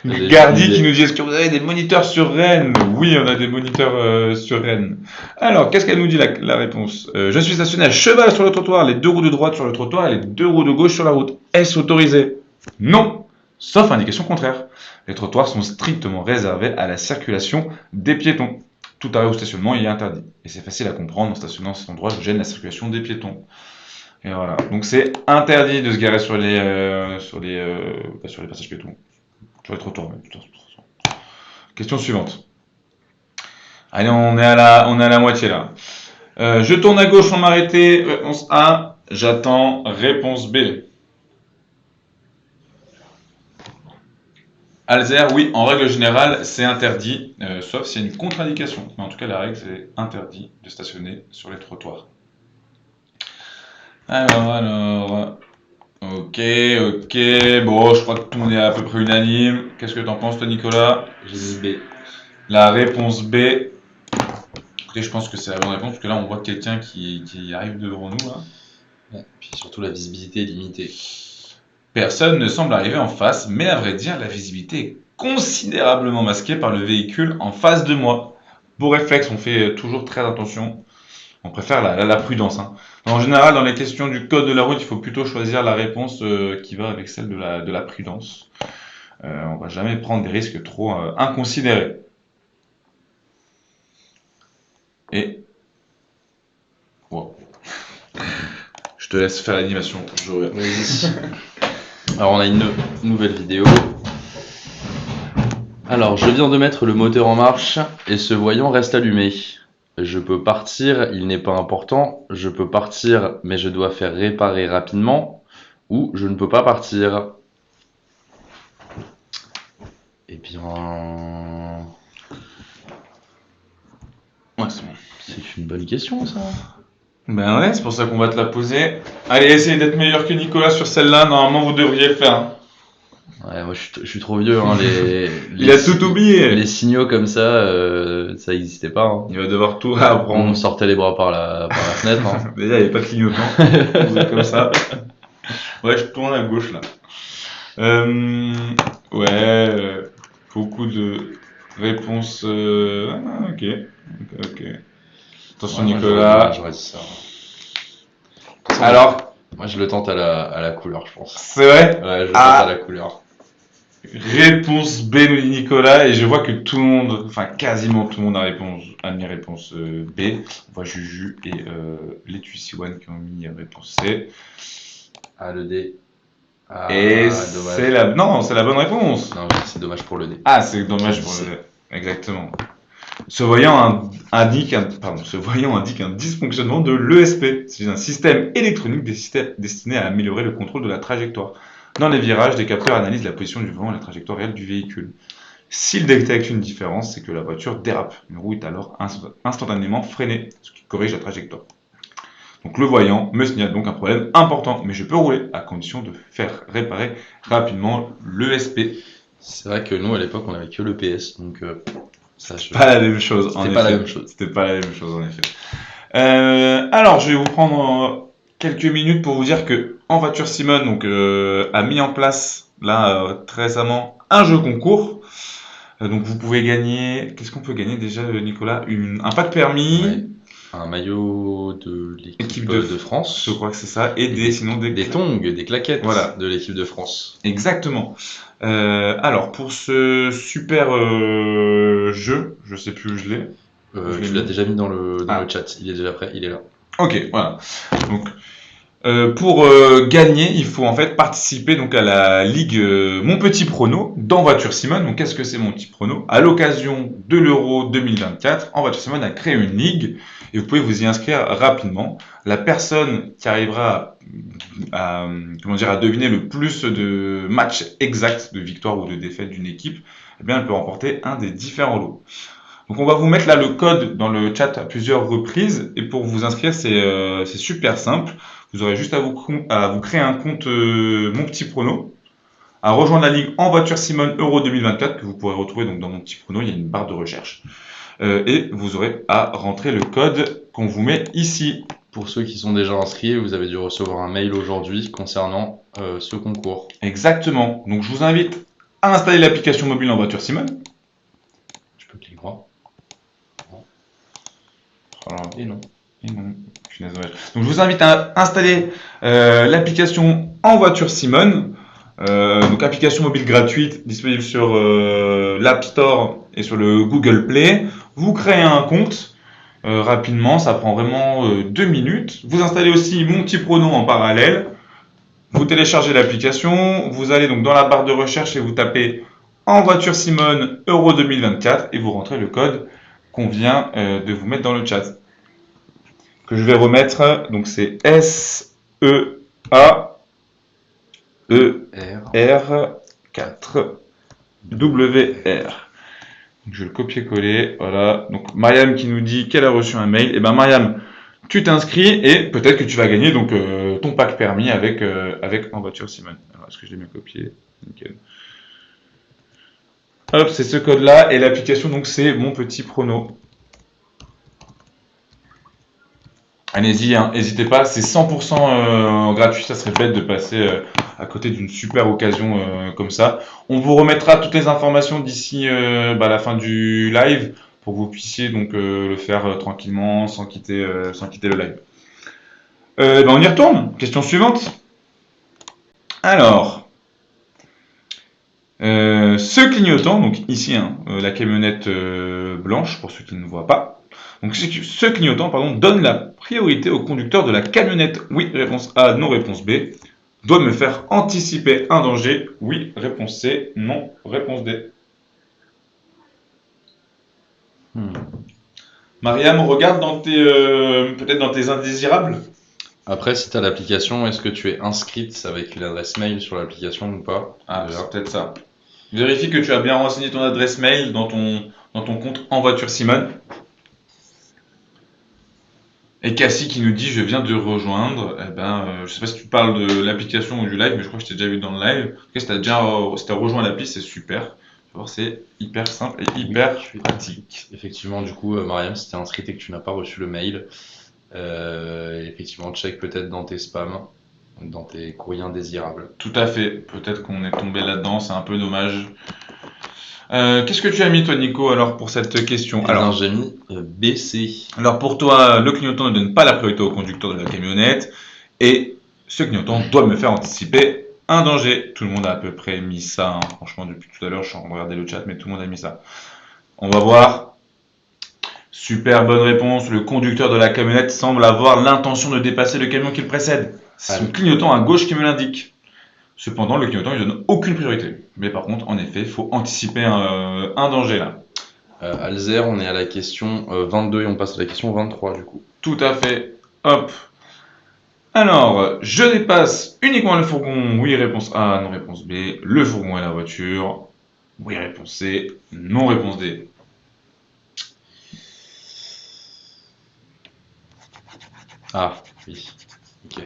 J'ai Gardi aucune qui idée. nous dit est-ce que vous avez des moniteurs sur Rennes? Oui, on a des moniteurs sur Rennes. Alors, qu'est-ce qu'elle nous dit la réponse? Je suis stationné à cheval sur le trottoir, les deux roues de droite sur le trottoir et les deux roues de gauche sur la route. Est-ce autorisé? Non, sauf indication contraire. Les trottoirs sont strictement réservés à la circulation des piétons. Tout arrêt ou stationnement y est interdit. Et c'est facile à comprendre, en stationnant à cet endroit, je gêne la circulation des piétons. Et voilà. Donc c'est interdit de se garer sur les passages piétons. Sur les trottoirs, même. Question suivante. Allez, on est à la moitié là. Je tourne à gauche sans m'arrêter. Réponse A. J'attends. Réponse B. Alzer, oui, en règle générale, c'est interdit, sauf s'il y a une contre-indication. Mais en tout cas, la règle, c'est interdit de stationner sur les trottoirs. Alors. Ok. Bon, je crois que tout le monde est à peu près unanime. Qu'est-ce que t'en penses, toi, Nicolas? J'ai mis B. La réponse B. Écoutez, je pense que c'est la bonne réponse, parce que là, on voit quelqu'un qui arrive devant nous. Là. Ouais. Puis surtout, la visibilité est limitée. Personne ne semble arriver en face, mais à vrai dire, la visibilité est considérablement masquée par le véhicule en face de moi. Pour réflexe, on fait toujours très attention. On préfère la prudence. Hein. En général, dans les questions du code de la route, il faut plutôt choisir la réponse qui va avec celle de la prudence. On va jamais prendre des risques trop inconsidérés. Et wow. Je te laisse faire l'animation. Je regarde. Vas-y. Alors, on a une nouvelle vidéo. Alors, je viens de mettre le moteur en marche et ce voyant reste allumé. Je peux partir, il n'est pas important. Je peux partir, mais je dois faire réparer rapidement. Ou je ne peux pas partir. Eh bien, Ouais, c'est bon. c'est une bonne question, ça. Ben ouais, c'est pour ça qu'on va te la poser. Allez, essayez d'être meilleur que Nicolas sur celle-là. Normalement, vous devriez le faire. Ouais, moi, je suis trop vieux. Hein, Il a tout oublié. Les signaux comme ça n'existait pas. Hein. Il va devoir tout réapprendre. On sortait les bras par la fenêtre. Hein. Déjà, il n'y avait pas de clignotant. Vous êtes comme ça. Ouais, je tourne à gauche là. Beaucoup de réponses. Ok. Attention, Ouais, Nicolas. j'aurais dit ça. Alors, Moi, je le tente à la couleur, je pense. c'est vrai? Ouais, je le tente à la couleur. Réponse B, nous dit Nicolas, et je vois que tout le monde, enfin quasiment tout le monde a mis réponse B. On voit Juju et les One qui ont mis réponse C. Ah, le D. Ah, Et dommage. c'est la bonne réponse. Non, c'est dommage pour le D. Ah, c'est dommage pour le. Exactement. Ce voyant indique un dysfonctionnement de l'ESP. C'est un système électronique destiné à améliorer le contrôle de la trajectoire. Dans les virages, des capteurs analysent la position du vent et la trajectoire réelle du véhicule. S'ils détectent une différence, c'est que la voiture dérape. Une roue est alors instantanément freinée, ce qui corrige la trajectoire. Donc le voyant me signale donc un problème important, mais je peux rouler à condition de faire réparer rapidement l'ESP. C'est vrai que nous, à l'époque, on avait que le PS, donc ça, Pas la même chose. C'était pas la même chose. C'était pas la même chose en effet. Alors je vais vous prendre quelques minutes pour vous dire que En Voiture Simone donc, a mis en place là très récemment un jeu concours. Donc vous pouvez gagner. Qu'est-ce qu'on peut gagner déjà, Nicolas? Un pack permis. Ouais. Un maillot de l'équipe de France. Je crois que c'est ça. Et des tongs, des claquettes voilà. de l'équipe de France. Exactement. Alors pour ce super jeu, je sais plus où je l'ai. Tu l'as déjà mis dans le chat. Il est déjà prêt. Il est là. Ok, voilà. Donc Pour gagner, il faut en fait participer donc à la ligue Mon Petit Prono dans Voiture Simone. Donc qu'est-ce que c'est Mon Petit Prono? À l'occasion de l'Euro 2024, En Voiture Simone a créé une ligue et vous pouvez vous y inscrire rapidement. La personne qui arrivera comment dire, à deviner le plus de matchs exacts de victoire ou de défaite d'une équipe, eh bien elle peut remporter un des différents lots. Donc on va vous mettre là le code dans le chat à plusieurs reprises et pour vous inscrire c'est super simple. Vous aurez juste à vous créer un compte Mon Petit Prono, à rejoindre la ligue En Voiture Simone Euro 2024 que vous pourrez retrouver donc dans Mon Petit Prono, il y a une barre de recherche. Et vous aurez à rentrer le code qu'on vous met ici. Pour ceux qui sont déjà inscrits, vous avez dû recevoir un mail aujourd'hui concernant ce concours. Exactement. Donc je vous invite à installer l'application mobile En Voiture Simone. Tu peux cliquer droit. Alors, Et non. Et non. Donc je vous invite à installer l'application En Voiture Simone, donc application mobile gratuite disponible sur l'App Store et sur le Google Play. Vous créez un compte rapidement, ça prend vraiment 2 minutes. Vous installez aussi Mon Petit Prono en parallèle. Vous téléchargez l'application, vous allez donc dans la barre de recherche et vous tapez En Voiture Simone Euro 2024 et vous rentrez le code qu'on vient de vous mettre dans le chat que je vais remettre. Donc c'est SEAER4WR. Je vais le copier-coller. Voilà. Donc Mariam qui nous dit qu'elle a reçu un mail. Et ben Mariam, tu t'inscris et peut-être que tu vas gagner donc ton pack permis avec En Voiture Simone. Alors est-ce que je l'ai bien copié? Nickel. Hop, c'est ce code-là et l'application donc c'est Mon Petit Prono. Allez-y, hein, n'hésitez pas, c'est 100% gratuit, ça serait bête de passer à côté d'une super occasion comme ça. On vous remettra toutes les informations d'ici la fin du live pour que vous puissiez donc le faire tranquillement sans quitter le live. On y retourne, question suivante. Alors, ce clignotant, donc ici la camionnette blanche pour ceux qui ne voient pas. Donc ce clignotant donne la priorité au conducteur de la camionnette. Oui, réponse A, non, réponse B. Doit me faire anticiper un danger. Oui, réponse C, non, réponse D. Mariam, regarde peut-être dans tes indésirables. Après, si tu as l'application, est-ce que tu es inscrite avec une adresse mail sur l'application ou pas? Ah, c'est peut-être ça. Vérifie que tu as bien renseigné ton adresse mail dans ton compte En Voiture Simone. Et Cassie qui nous dit je viens de rejoindre. Je sais pas si tu parles de l'application ou du live, mais je crois que je t'ai déjà vu dans le live. En tout cas, si t'as rejoint l'appli, c'est super. C'est hyper simple et hyper pratique. Effectivement, du coup, Mariam, si tu es inscrite et que tu n'as pas reçu le mail, effectivement, check peut-être dans tes spams, dans tes courriers indésirables. Tout à fait. Peut-être qu'on est tombé là-dedans, c'est un peu dommage. Qu'est-ce que tu as mis toi Nico alors pour cette question? Alors j'ai mis BC. Alors pour toi, le clignotant ne donne pas la priorité au conducteur de la camionnette et ce clignotant doit me faire anticiper un danger. Tout le monde a à peu près mis ça, hein. Franchement depuis tout à l'heure je suis en train de regarder le chat mais tout le monde a mis ça. On va voir. Super bonne réponse, le conducteur de la camionnette semble avoir l'intention de dépasser le camion qui le précède. C'est son clignotant à gauche qui me l'indique. Cependant, le clignotant ne donne aucune priorité. Mais par contre, en effet, il faut anticiper un danger là. Alzer, on est à la question 22 et on passe à la question 23 du coup. Tout à fait. Hop. Alors, je dépasse uniquement le fourgon. Oui, réponse A, non, réponse B. Le fourgon et la voiture. Oui, réponse C. Non, réponse D. Ah, oui. Ok.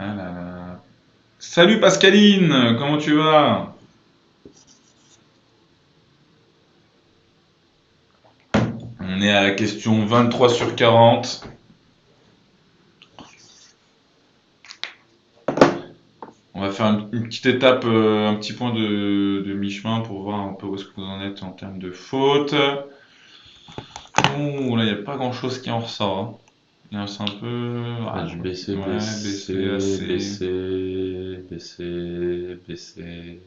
Ah là là. Salut Pascaline, comment tu vas? On est à la question 23 sur 40. On va faire une petite étape, un petit point de mi-chemin pour voir un peu où est-ce que vous en êtes en termes de fautes. Ouh, là, il n'y a pas grand-chose qui en ressort, hein. Il reste un peu... Ah, du BC, ouais, BC, AC. BC, BC, BC.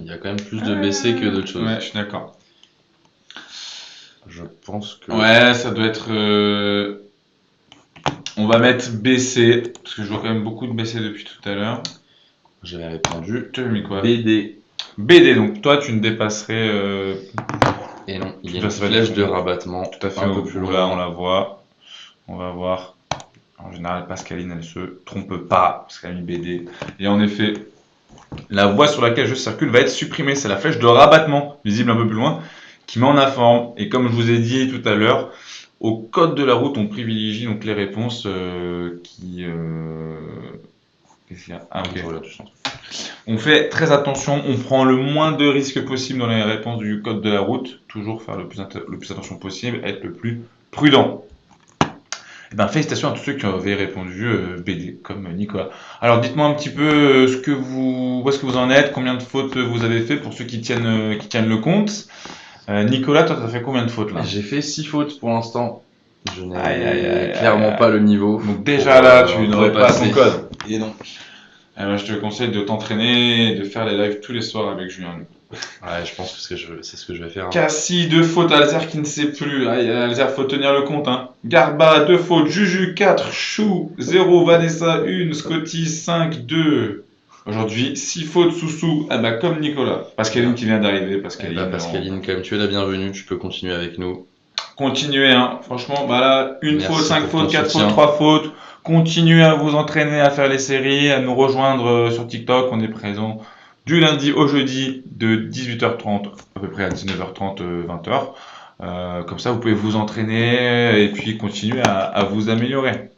Il y a quand même plus de BC que d'autres choses. Ouais, je suis d'accord. Je pense que. Ouais, ça doit être. On va mettre BC, parce que je vois quand même beaucoup de BC depuis tout à l'heure. J'avais répondu Tu as mis quoi? BD. BD, donc toi tu ne dépasserais. Et non, il y a Tout à une fait, flèche de bon, rabattement tout à fait un au peu plus bout, là, on loin. la voit. On va voir. En général, Pascaline, elle se trompe pas, parce qu'elle a mis BD. Et en effet, la voie sur laquelle je circule va être supprimée. C'est la flèche de rabattement, visible un peu plus loin, qui met en informe. Et comme je vous ai dit tout à l'heure, au code de la route, on privilégie donc les réponses qui. Qu'est-ce qu'il y a? Ah, ok. Je regarde juste un truc. On fait très attention, on prend le moins de risques possible dans les réponses du code de la route. Toujours faire le plus attention possible, être le plus prudent. Eh ben, félicitations à tous ceux qui avaient répondu BD, comme Nicolas. Alors, dites-moi un petit peu où est-ce que vous en êtes, combien de fautes vous avez fait pour ceux qui tiennent le compte. Nicolas, toi, t'as fait combien de fautes là? J'ai fait 6 fautes pour l'instant. Je Aïe, aïe, aïe, n'ai clairement aïe. pas le niveau. Donc déjà là, tu n'aurais pas ton repasser. code. Et non. Alors, je te conseille de t'entraîner et de faire les lives tous les soirs avec Julien. Ouais, je pense que c'est ce que je vais faire. Cassie, 2 fautes, Alzer qui ne sait plus. Aïe, Alzer, faut tenir le compte. Hein. Garba, 2 fautes. Juju, 4. Chou, 0. Vanessa, 1. Scotty, 5. 2. Aujourd'hui, 6 fautes, Soussou. Ah bah, comme Nicolas. Pascaline qui vient d'arriver. Pascaline, Pascaline, comme tu es la bienvenue, tu peux continuer avec nous. Continuez, hein. Franchement, bah là, 1 Merci faute, 5 pour fautes, ton 4 soutien. fautes, 3 fautes. Continuez à vous entraîner à faire les séries, à nous rejoindre sur TikTok. On est présent du lundi au jeudi de 18h30 à peu près à 19h30, 20h. Comme ça, vous pouvez vous entraîner et puis continuer à vous améliorer.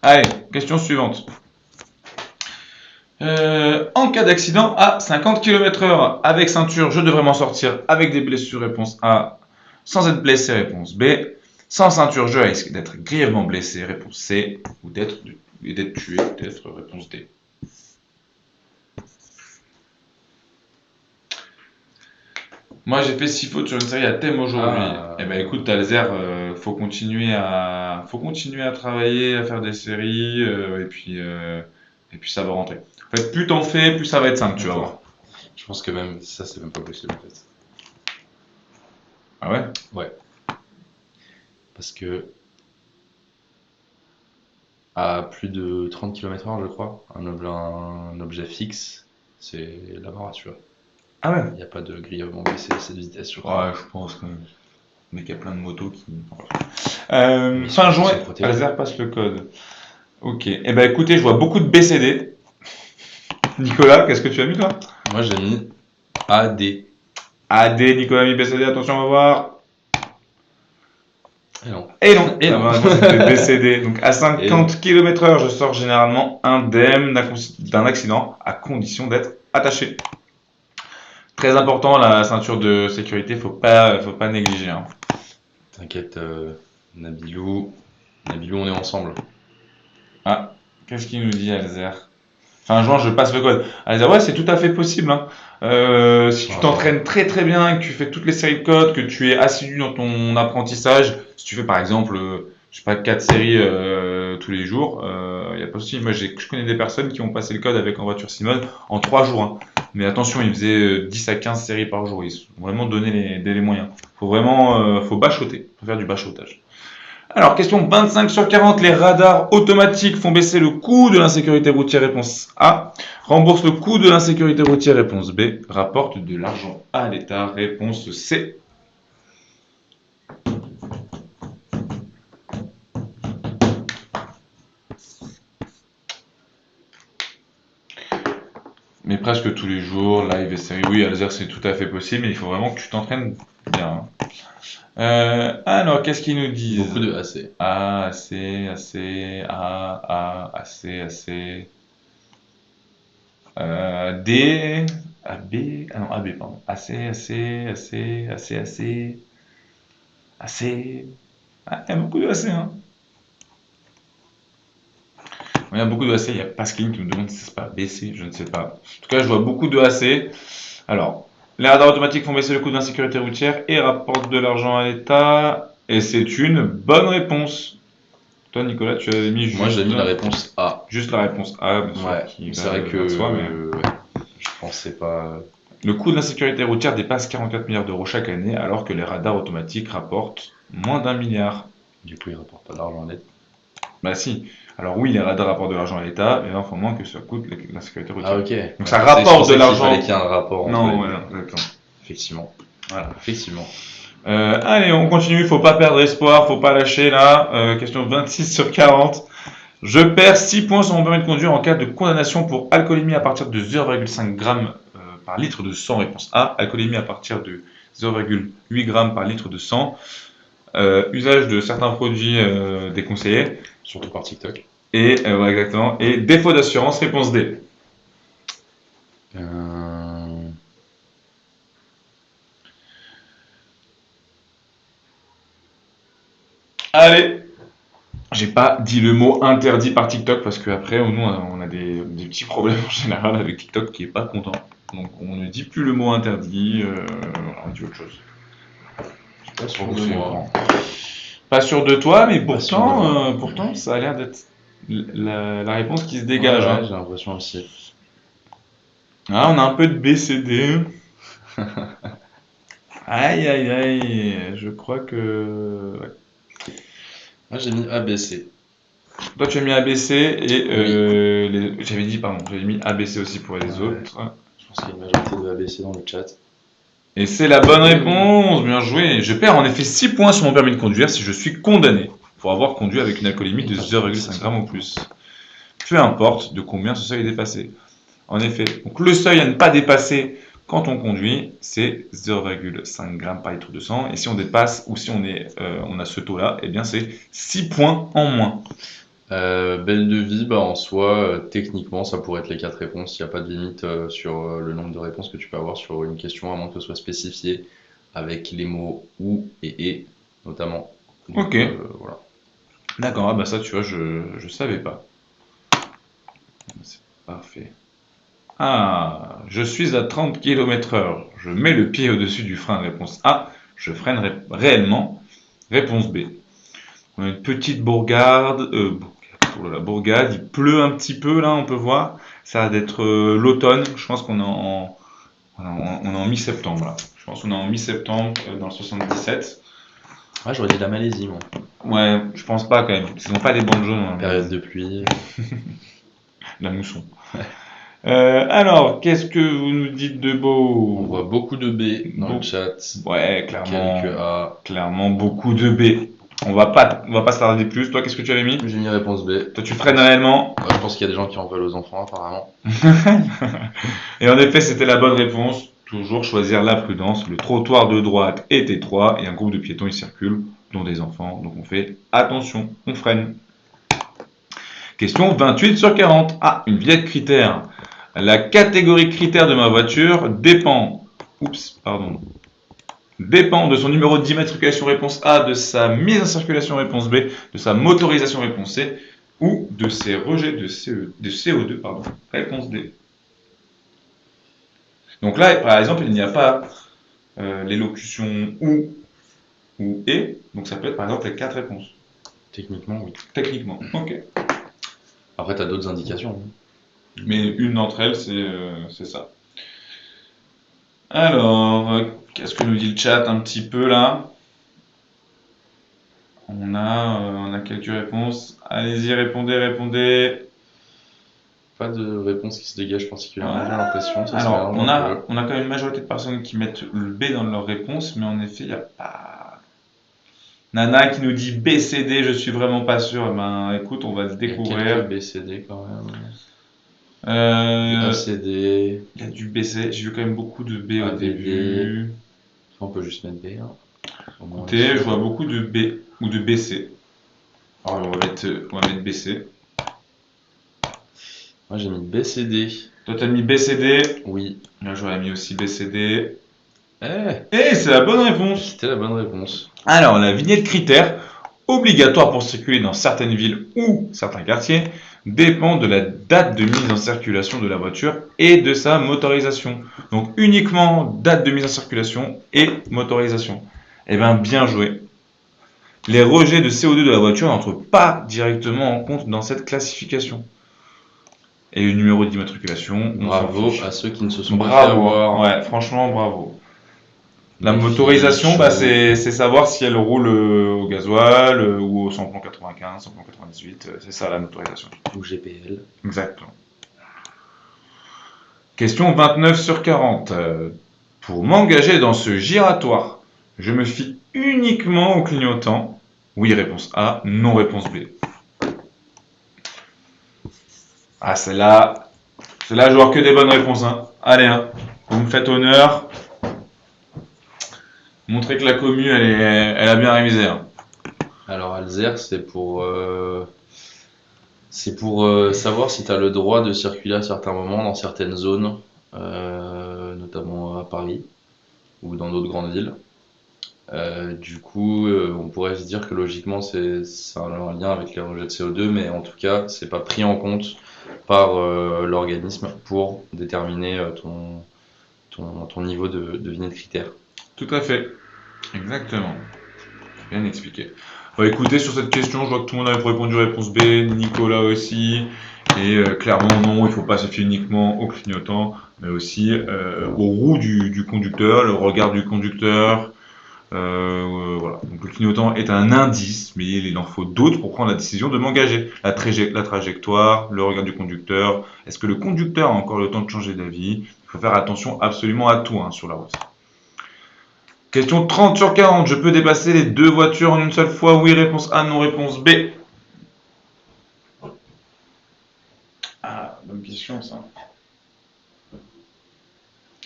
Allez, question suivante. En cas d'accident à 50 km/h avec ceinture, je devrais m'en sortir avec des blessures. Réponse A. Sans être blessé. Réponse B. Sans ceinture, je risque d'être grièvement blessé. Réponse C. Ou d'être tué. Peut-être. Réponse D. Moi, j'ai fait 6 fautes sur une série à thème aujourd'hui. Eh ben, écoute, Talzer, faut continuer à travailler, à faire des séries, et puis ça va rentrer. En fait, plus t'en fais, plus ça va être simple, tu vas voir. Je pense que même ça, c'est même pas possible en fait. Ah ouais? Ouais. Parce que à plus de 30 km/h, je crois, un objet fixe, c'est la barre, tu vois. Ah ouais? Il n'y a pas de grièvement blessé à cette vitesse, je crois. Ouais, je pense que. Mais qu'il y a plein de motos qui. Mais ils Fin sont juin, protégés. Talzer passe le code. Ok. Eh ben, écoutez, je vois beaucoup de BCD. Nicolas, qu'est-ce que tu as mis, toi? Moi, j'ai mis AD. AD, Nicolas a mis BCD, attention, on va voir. Et non. Et non, Et non. c'était BCD. Donc à 50 km/h, je sors généralement indemne d'un accident à condition d'être attaché. Très important, la ceinture de sécurité, faut pas négliger. Hein. T'inquiète, Nabilou. Nabilou, on est ensemble. Ah, qu'est-ce qu'il nous dit, Alzer? Fin juin, je passe le code. Alzer, ouais, c'est tout à fait possible. Hein. Si tu t'entraînes très très bien, que tu fais toutes les séries de codes, que tu es assidu dans ton apprentissage, si tu fais par exemple, je sais pas, 4 séries tous les jours, y a pas de souci. Moi, je connais des personnes qui ont passé le code avec En Voiture Simone en 3 jours. Hein. Mais attention, ils faisaient 10 à 15 séries par jour. Ils se sont vraiment donné les moyens. Faut vraiment, faut bachoter, faut faire du bachotage. Alors, question 25 sur 40, les radars automatiques font baisser le coût de l'insécurité routière, réponse A. Rembourse le coût de l'insécurité routière, réponse B. Rapporte de l'argent à l'État, réponse C. Mais presque tous les jours, live et série. Oui, Alzer, c'est tout à fait possible, mais il faut vraiment que tu t'entraînes bien. Alors, qu'est-ce qu'ils nous disent? Beaucoup de AC. A, AC, AC, A, AC, AC. D, AB, ah non, AB, pardon. AC, AC, AC, AC, AC, AC. Ah, il y a beaucoup de AC, hein. Il y a beaucoup de AC, il y a Pascaline qui me demande si c'est pas BC, je ne sais pas. En tout cas, je vois beaucoup de AC. Alors, les radars automatiques font baisser le coût de l'insécurité routière et rapportent de l'argent à l'État. Et c'est une bonne réponse. Toi, Nicolas, tu avais mis juste. Moi, j'ai mis la réponse A. Juste la réponse A, bien sûr. Ouais, qui c'est va vrai de que soi, mais... je pensais pas. Le coût de l'insécurité routière dépasse 44 milliards d'euros chaque année, alors que les radars automatiques rapportent Moins d'1 milliard. Du coup, il rapporte pas d'argent à l'État. Bah si. Alors oui, les radars rapportent de l'argent à l'État, mais là, il faut moins que ça coûte la sécurité routière. Ah, ok. Donc Ouais, ça je rapporte pensais de qu'il l'argent. fallait qu'il y ait un rapport entre les Non, deux. ouais, exactement. Effectivement. Voilà. Effectivement. Allez, on continue, faut pas perdre espoir, faut pas lâcher là. Question 26 sur 40. Je perds 6 points sur mon permis de conduire en cas de condamnation pour alcoolémie à partir de 0,5 g par litre de sang, réponse A. Alcoolémie à partir de 0,8 g par litre de sang. Usage de certains produits déconseillés. Surtout par TikTok. Et ouais, exactement. Et défaut d'assurance, réponse D. Allez, j'ai pas dit le mot interdit par TikTok parce qu'après, nous, on a des petits problèmes en général avec TikTok qui est pas content. Donc, on ne dit plus le mot interdit, voilà, on dit autre chose. Je suis pas sûr Pour de vous, c'est moi. grand. Pas sûr de toi, mais Pas sûr de moi. pourtant, ça a l'air d'être la réponse qui se dégage. Ouais, Hein. j'ai l'impression aussi. Ah, on a un peu de BCD. Aïe, aïe, aïe. Je crois que. Ouais. Moi, j'ai mis ABC. Toi, tu as mis ABC et j'avais dit, pardon, j'avais mis ABC aussi pour les Ouais. autres. Je pense qu'il y a une majorité de ABC dans le chat. Et c'est la bonne réponse, bien joué. Je perds en effet 6 points sur mon permis de conduire si je suis condamné pour avoir conduit avec une alcoolémie de 0,5 g ou plus. Peu importe de combien ce seuil est dépassé. En effet, donc le seuil à ne pas dépasser quand on conduit, c'est 0,5 g par litre de sang. Et si on dépasse ou si on a ce taux-là, eh bien c'est 6 points en moins. Belle de vie, bah en soi, techniquement, ça pourrait être les 4 réponses. Il n'y a pas de limite sur le nombre de réponses que tu peux avoir sur une question, à moins que ce soit spécifié avec les mots ou et, notamment. Donc, Ok. Voilà. D'accord, ah bah ça tu vois, je savais pas. C'est parfait. Ah, je suis à 30 km/h. Je mets le pied au-dessus du frein. Réponse A. Je freine réellement. Réponse B. On a une petite bourgade. Bourgade. Il pleut un petit peu là, on peut voir. Ça a d'être l'automne. Je pense qu'on est on est en mi-septembre là. Je pense qu'on est en mi-septembre dans le 77. Ah, j'aurais dit la Malaisie, moi. Ouais, je pense pas quand même. Ils n'ont pas des bandes jaunes. Hein. Période de pluie. La mousson. Alors, qu'est-ce que vous nous dites de beau? On voit beaucoup de B dans le chat. Ouais, clairement. Quelques A. Clairement, beaucoup de B. On va pas s'attarder plus. Toi, qu'est-ce que tu avais mis? J'ai mis réponse B. Toi, tu freines réellement. Je pense qu'il y a des gens qui en veulent aux enfants, apparemment. Et en effet, c'était la bonne réponse. Toujours choisir la prudence. Le trottoir de droite est étroit et un groupe de piétons y circule, dont des enfants. Donc on fait attention, on freine. Question 28 sur 40. Ah, une vieille critère. La catégorie critère de ma voiture dépend de son numéro d'immatriculation réponse A, de sa mise en circulation réponse B, de sa motorisation réponse C, ou de ses rejets de CO2 réponse D. Donc là, par exemple, il n'y a pas l'élocution ou et, donc ça peut être par exemple les 4 réponses. Techniquement, oui. Techniquement, ok. Après, tu as d'autres indications. Mais une d'entre elles, c'est ça. Alors, qu'est-ce que nous dit le chat un petit peu là? On a quelques réponses. Allez-y, répondez. Pas de réponse qui se dégage particulièrement, j'ai l'impression. Alors, on a quand même une majorité de personnes qui mettent le B dans leur réponse, mais en effet, il n'y a pas. Nana qui nous dit BCD, je suis vraiment pas sûr. Eh ben, écoute, on va le découvrir. Il y a quelques BCD quand même. ACD. Il y a du BC. J'ai vu quand même beaucoup de B au début. On peut juste mettre B. Hein. Écoutez, je vois beaucoup de B ou de BC. Alors, on va mettre BC. Moi, j'ai mis BCD. Toi, t'as mis BCD? Oui. Là, j'aurais mis aussi BCD. Eh, c'est la bonne réponse. C'était la bonne réponse. Alors, la vignette critère, obligatoire pour circuler dans certaines villes ou certains quartiers, dépend de la date de mise en circulation de la voiture et de sa motorisation. Donc, uniquement date de mise en circulation et motorisation. Eh bien, bien joué. Les rejets de CO2 de la voiture n'entrent pas directement en compte dans cette classification. Et le numéro d'immatriculation. Bravo à ceux qui ne se sont pas fait avoir. Ouais, franchement, bravo. La Les motorisation, fiches, c'est savoir si elle roule au gasoil ou au samplon 95, samplon 98. C'est ça la motorisation. ou GPL. Exactement. Question 29 sur 40. Pour m'engager dans ce giratoire, je me fie uniquement au clignotant. Oui, réponse A. Non, réponse B. Ah, celle-là, je vais avoir que des bonnes réponses. Hein. Allez, hein. Vous me faites honneur. Montrez que la commu, elle a bien révisé. Hein. Alors, Alzer, c'est pour savoir si tu as le droit de circuler à certains moments dans certaines zones, notamment à Paris ou dans d'autres grandes villes. Du coup, on pourrait se dire que logiquement, ça a un lien avec les rejets de CO2, mais en tout cas, c'est pas pris en compte par l'organisme pour déterminer ton niveau de deviné de critères. Tout à fait. Exactement. Bien expliqué. Bah, écoutez, sur cette question, je vois que tout le monde avait répondu réponse B, Nicolas aussi. Et clairement, non, il ne faut pas se fier uniquement au clignotant, mais aussi aux roues du conducteur, le regard du conducteur. Voilà. Donc, le clignotant est un indice, mais il en faut d'autres pour prendre la décision de m'engager. La trajectoire, le regard du conducteur. Est-ce que le conducteur a encore le temps de changer d'avis? Il faut faire attention absolument à tout sur la route. Question 30 sur 40. Je peux dépasser les deux voitures en une seule fois? Oui, réponse A, non, réponse B. Ah, bonne question ça.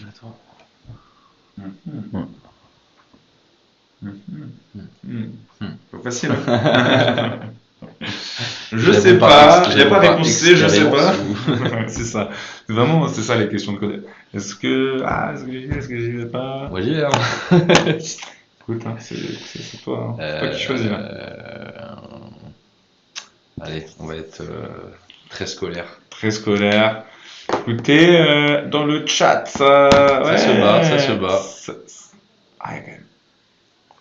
Attends. Pas facile. Je sais pas. Il n'y a pas réponse C, je sais pas. C'est ça. Vraiment, c'est ça les questions de code. Est-ce que j'y vais pas? Moi, j'y vais. Hein. Écoute, hein, c'est toi. Hein. C'est toi qui choisis là. Allez, on va être très scolaire. Très scolaire. Écoutez, dans le chat, Ça se bat. Ah, quand même.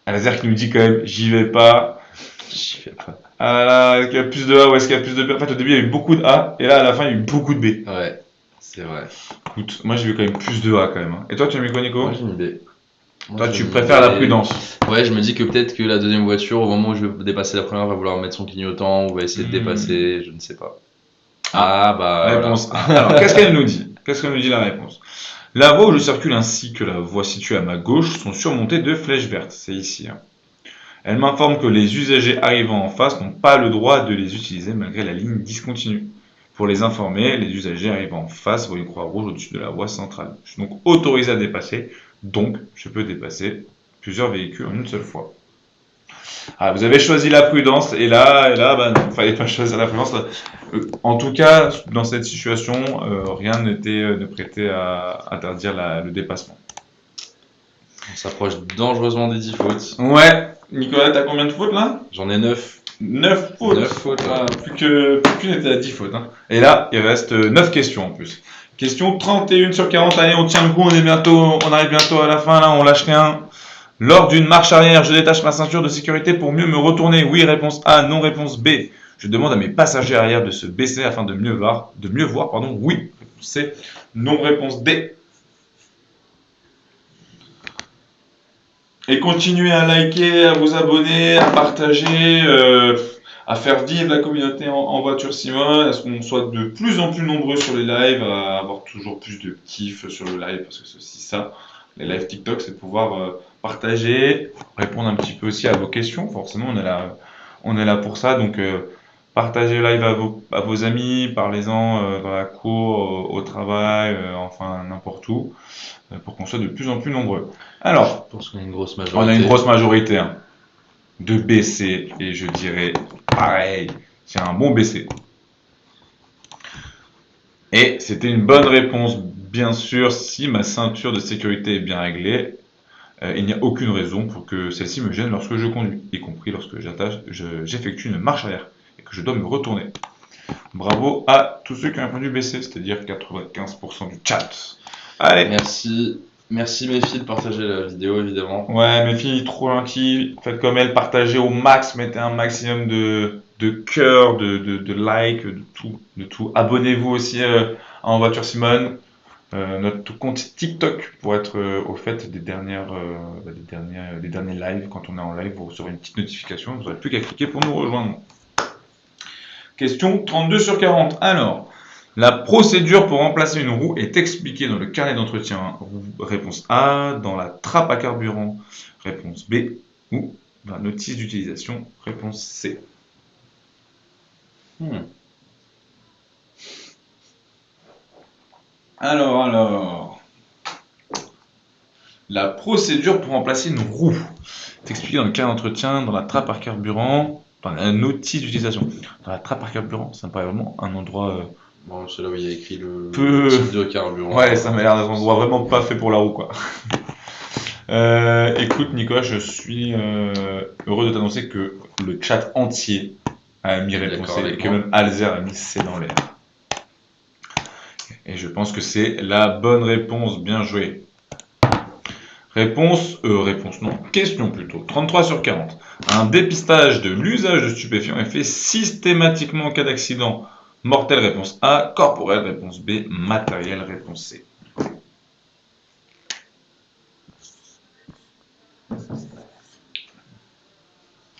Alazer qui nous dit quand même, j'y vais pas. J'y vais pas. Ah là, est-ce qu'il y a plus de A ou est-ce qu'il y a plus de B? En fait, au début, il y a eu beaucoup de A, et là, à la fin, il y a eu beaucoup de B. Ouais, c'est vrai. Écoute, moi, j'ai vu quand même plus de A quand même. Hein. Et toi, tu as mis quoi, Nico? Moi, j'ai mis B. Toi, tu préfères la prudence. Ouais, je me dis que peut-être que la deuxième voiture, au moment où je vais dépasser la première, va vouloir mettre son clignotant ou va essayer de dépasser, je ne sais pas. Réponse voilà. A. Alors, qu'est-ce qu'elle nous dit? Qu'est-ce qu'elle nous dit la réponse? La voie où je circule ainsi que la voie située à ma gauche sont surmontées de flèches vertes. C'est ici. Hein. Elle m'informe que les usagers arrivant en face n'ont pas le droit de les utiliser malgré la ligne discontinue. Pour les informer, les usagers arrivant en face voient une croix rouge au-dessus de la voie centrale. Je suis donc autorisé à dépasser, donc je peux dépasser plusieurs véhicules en une seule fois. Ah, vous avez choisi la prudence, et là, bah, non, fallait pas choisir la prudence. En tout cas, dans cette situation, rien ne prêtait à interdire le dépassement. On s'approche dangereusement des 10 fautes. Ouais, Nicolas, t'as combien de fautes là? J'en ai 9. 9 fautes. 9 fautes, Ah, plus qu'une était à 10 fautes. Hein. Et là, il reste 9 questions en plus. Question 31 sur 40. Allez, on tient le coup, on arrive bientôt à la fin là, on lâche rien. Lors d'une marche arrière, je détache ma ceinture de sécurité pour mieux me retourner. Oui, réponse A, non, réponse B. Je demande à mes passagers arrière de se baisser afin de mieux voir. Oui, réponse C, non, réponse D. Et continuez à liker, à vous abonner, à partager, à faire vivre la communauté en voiture Simone, à ce qu'on soit de plus en plus nombreux sur les lives, à avoir toujours plus de kiff sur le live, parce que c'est aussi ça, les lives TikTok, c'est pouvoir partager, répondre un petit peu aussi à vos questions, forcément on est là pour ça, donc partagez le live à vos amis, parlez-en dans la cour, au travail, enfin n'importe où, pour qu'on soit de plus en plus nombreux. Alors, Je pense qu'on a une grosse majorité. on a une grosse majorité hein, de BC, et je dirais pareil, c'est un bon BC. Et c'était une bonne réponse, bien sûr, si ma ceinture de sécurité est bien réglée, il n'y a aucune raison pour que celle-ci me gêne lorsque je conduis, y compris lorsque j'effectue une marche arrière et que je dois me retourner. Bravo à tous ceux qui ont répondu BC, c'est-à-dire 95% du chat. Allez. Merci mes filles de partager la vidéo évidemment. Ouais, mes filles, trop gentilles. Faites comme elles, partagez au max, mettez un maximum de cœur, de likes, de tout. Abonnez-vous aussi à En Voiture Simone. notre compte TikTok pour être au fait des des derniers lives. Quand on est en live, vous recevrez une petite notification. Vous n'aurez plus qu'à cliquer pour nous rejoindre. Question 32 sur 40. Alors, la procédure pour remplacer une roue est expliquée dans le carnet d'entretien. Réponse A, dans la trappe à carburant. Réponse B, ou dans la notice d'utilisation. Réponse C. Alors. La procédure pour remplacer une roue. C'est expliqué dans le carnet d'entretien, dans la trappe à carburant, dans la notice d'utilisation. Dans la trappe à carburant, ça me paraît vraiment un endroit Bon, c'est là où il y a écrit le peu. type de carburant. Ouais, ça m'a l'air d'être un endroit vraiment pas fait pour la roue, quoi. Écoute, Nicolas, je suis heureux de t'annoncer que le chat entier a mis D'accord réponse C et avec que moi. même Alzer a mis C dans l'air. Et je pense que c'est la bonne réponse. Bien joué. Réponse non, question plutôt. 33 sur 40. Un dépistage de l'usage de stupéfiants est fait systématiquement en cas d'accident. Mortel, réponse A. Corporel, réponse B. Matériel, réponse C.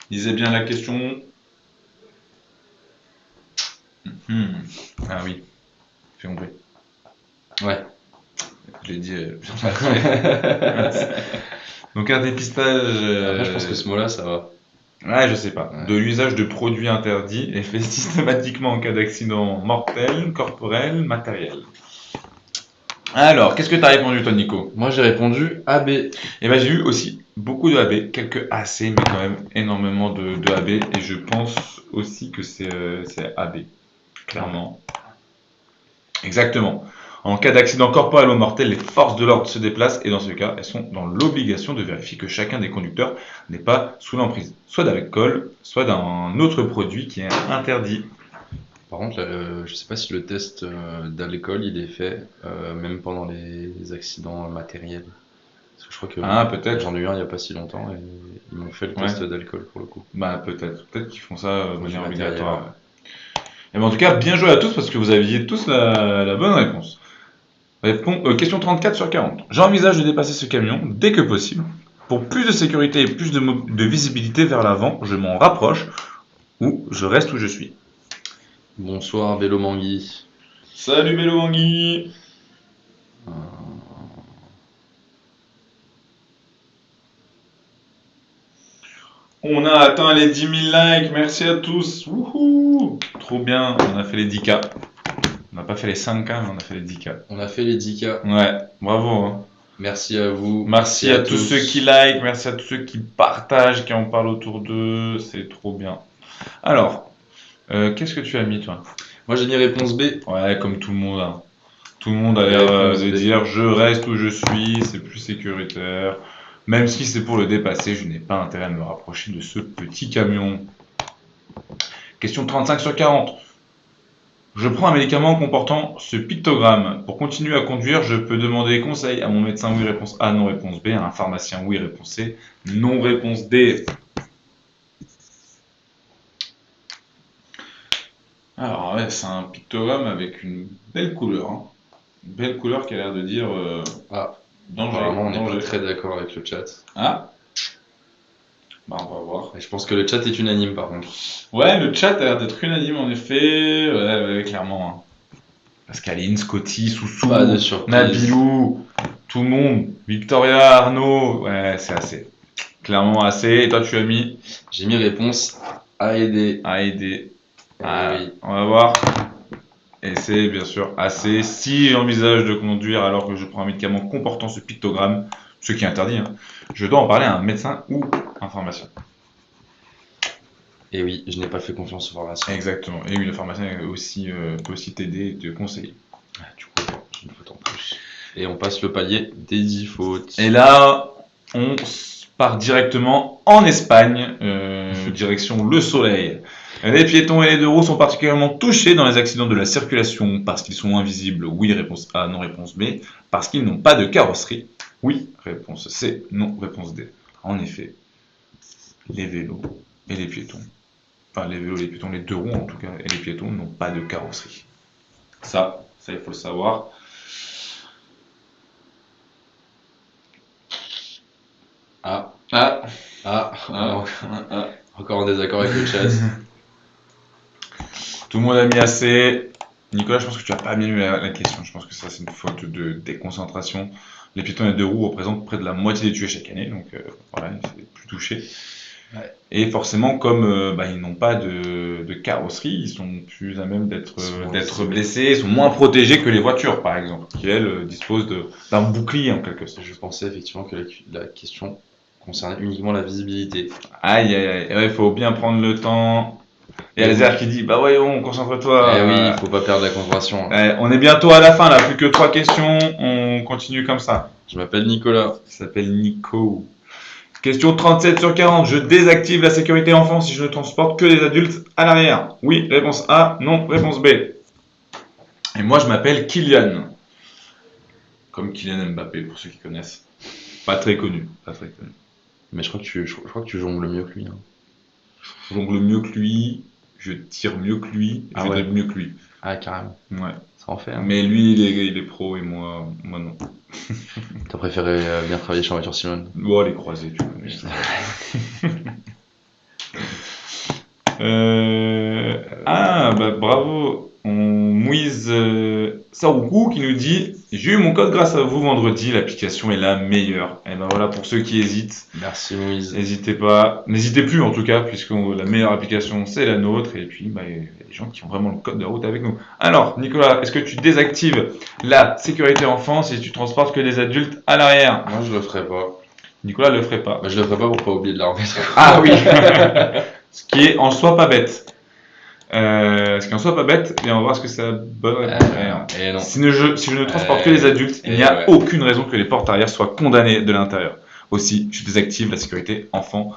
Lisez bien la question. Ah oui, fais bruit. Ouais. Je l'ai dit. Donc un dépistage. Après, je pense que ce mot-là, ça va. Ouais, je sais pas. Ouais. De l'usage de produits interdits est fait systématiquement en cas d'accident mortel, corporel, matériel. Alors, qu'est-ce que tu as répondu, toi, Nico? Moi, j'ai répondu AB. Eh ben, j'ai eu aussi beaucoup de AB, quelques AC, mais quand même énormément de AB, et je pense aussi que c'est AB, clairement. Exactement. En cas d'accident corporel ou mortel, les forces de l'ordre se déplacent, et dans ce cas, elles sont dans l'obligation de vérifier que chacun des conducteurs n'est pas sous l'emprise, soit d'alcool, soit d'un autre produit qui est interdit. Par contre, je sais pas si le test d'alcool, il est fait même pendant les accidents matériels. Parce que je crois que Ah, peut-être. j'en ai eu un il y a pas si longtemps et ils m'ont fait le Ouais. test d'alcool pour le coup. Bah, peut-être. Peut-être qu'ils font ça de manière matériel, obligatoire. ouais. Et ben, en tout cas, bien joué à tous parce que vous aviez tous la bonne réponse. Question 34 sur 40. J'envisage de dépasser ce camion dès que possible. Pour plus de sécurité et plus de visibilité vers l'avant, je m'en rapproche ou je reste où je suis. Bonsoir, Vélo Mangui. Salut Vélo Anguille. On a atteint les 10 000 likes, merci à tous. Wouhou. Trop bien, on a fait les 10K. On n'a pas fait les 5K, mais on a fait les 10K. On a fait les 10K. Ouais, bravo. Hein. Merci à vous. Merci à tous ceux qui like, merci à tous ceux qui partagent, qui en parlent autour d'eux, c'est trop bien. Alors, qu'est-ce que tu as mis toi? Moi j'ai mis réponse B. Ouais, comme tout le monde. Hein. Tout le monde a l'air de dire je reste où je suis, c'est plus sécuritaire. Même si c'est pour le dépasser, je n'ai pas intérêt à me rapprocher de ce petit camion. Question 35 sur 40. Je prends un médicament comportant ce pictogramme. Pour continuer à conduire, je peux demander conseil à mon médecin, oui, réponse A, non, réponse B, à un pharmacien, oui, réponse C, non, réponse D. Alors ouais, c'est un pictogramme avec une belle couleur. Hein. Une belle couleur qui a l'air de dire danger. Apparemment, on n'est danger. pas très d'accord avec le chat. Ah bah on va voir. Et je pense que le chat est unanime par contre. Ouais, le chat a l'air d'être unanime en effet. Ouais, clairement. Hein. Pascaline, Scotty, Soussou, Pas de surprise. Nabilou, tout le monde. Victoria, Arnaud. Ouais, c'est assez. Clairement assez. Et toi, tu as mis J'ai mis réponse A et D. A et D. Oui. On va voir. Et c'est bien sûr assez. Si j'envisage de conduire alors que je prends un médicament comportant ce pictogramme, ce qui est interdit, hein, je dois en parler à un médecin ou un pharmacien. Et oui, je n'ai pas fait confiance au pharmacien. Exactement. Et oui, le pharmacien peut aussi t'aider et te conseiller. Du coup, j'ai une faute en plus. Et on passe le palier des 10 fautes. Et là, on part directement en Espagne, direction le soleil. Les piétons et les deux roues sont particulièrement touchés dans les accidents de la circulation parce qu'ils sont invisibles. Oui, réponse A, non, réponse B. Parce qu'ils n'ont pas de carrosserie. Oui, réponse C, non, réponse D. En effet, les vélos et les piétons, enfin les vélos et les piétons, les deux roues en tout cas, et les piétons n'ont pas de carrosserie. Ça il faut le savoir. Ah, Ah, ah, ah, ah. encore en désaccord avec le chat. Tout le monde a mis assez. Nicolas, je pense que tu n'as pas bien lu la question. Je pense que ça, c'est une faute de déconcentration. Les piétons et deux roues représentent près de la moitié des tués chaque année, donc voilà, il ne s'est plus touché. Ouais. Et forcément, comme ils n'ont pas de carrosserie, ils sont plus à même Ils sont d'être invisibles. blessés, ils sont moins protégés que les voitures, par exemple, qui elles disposent d'un bouclier en quelque sorte. Je pensais effectivement que la question concernait uniquement la visibilité. Aïe, aïe, aïe, ouais, il faut bien prendre le temps. Il y a Mais Laser oui. qui dit, bah voyons, concentre-toi. Eh oui, il faut pas perdre la concentration. On est bientôt à la fin, là, plus que 3 questions, on continue comme ça. Je m'appelle Nicolas. Il s'appelle Nico. Question 37 sur 40. Je désactive la sécurité enfant si je ne transporte que des adultes à l'arrière. Oui, réponse A. Non, réponse B. Et moi, je m'appelle Kylian. Comme Kylian Mbappé, pour ceux qui connaissent. Pas très connu. Pas très connu. Mais je crois que tu jongles mieux que lui. Hein. Je jongle mieux que lui. Je tire mieux que lui. Ah Je ouais. dribble mieux que lui. Ah, carrément. Ouais. Ça en fait. Hein. Mais lui, il est pro et moi non. T'as préféré bien travailler chez en voiture Simone. Bon, les croisés, tu connais. Bah bravo, on Mouise Saroukou qui nous dit j'ai eu mon code grâce à vous vendredi, l'application est la meilleure. Et ben voilà, pour ceux qui hésitent, Merci Moïse. n'hésitez pas, n'hésitez plus en tout cas, puisque la meilleure application c'est la nôtre, et puis il y a des gens qui ont vraiment le code de route avec nous. Alors, Nicolas, est-ce que tu désactives la sécurité enfant si tu transportes que des adultes à l'arrière? Moi je le ferai pas. Nicolas le ferait pas. Bah, je le ferai pas pour pas oublier de la remettre. Ah oui. Ce qui est en soi pas bête. Ce qui est en soi pas bête, et on va voir ce que ça bonne réponse. Et non. Si je ne transporte que les adultes, il n'y a aucune raison que les portes arrière soient condamnées de l'intérieur. Aussi, je désactive la sécurité enfant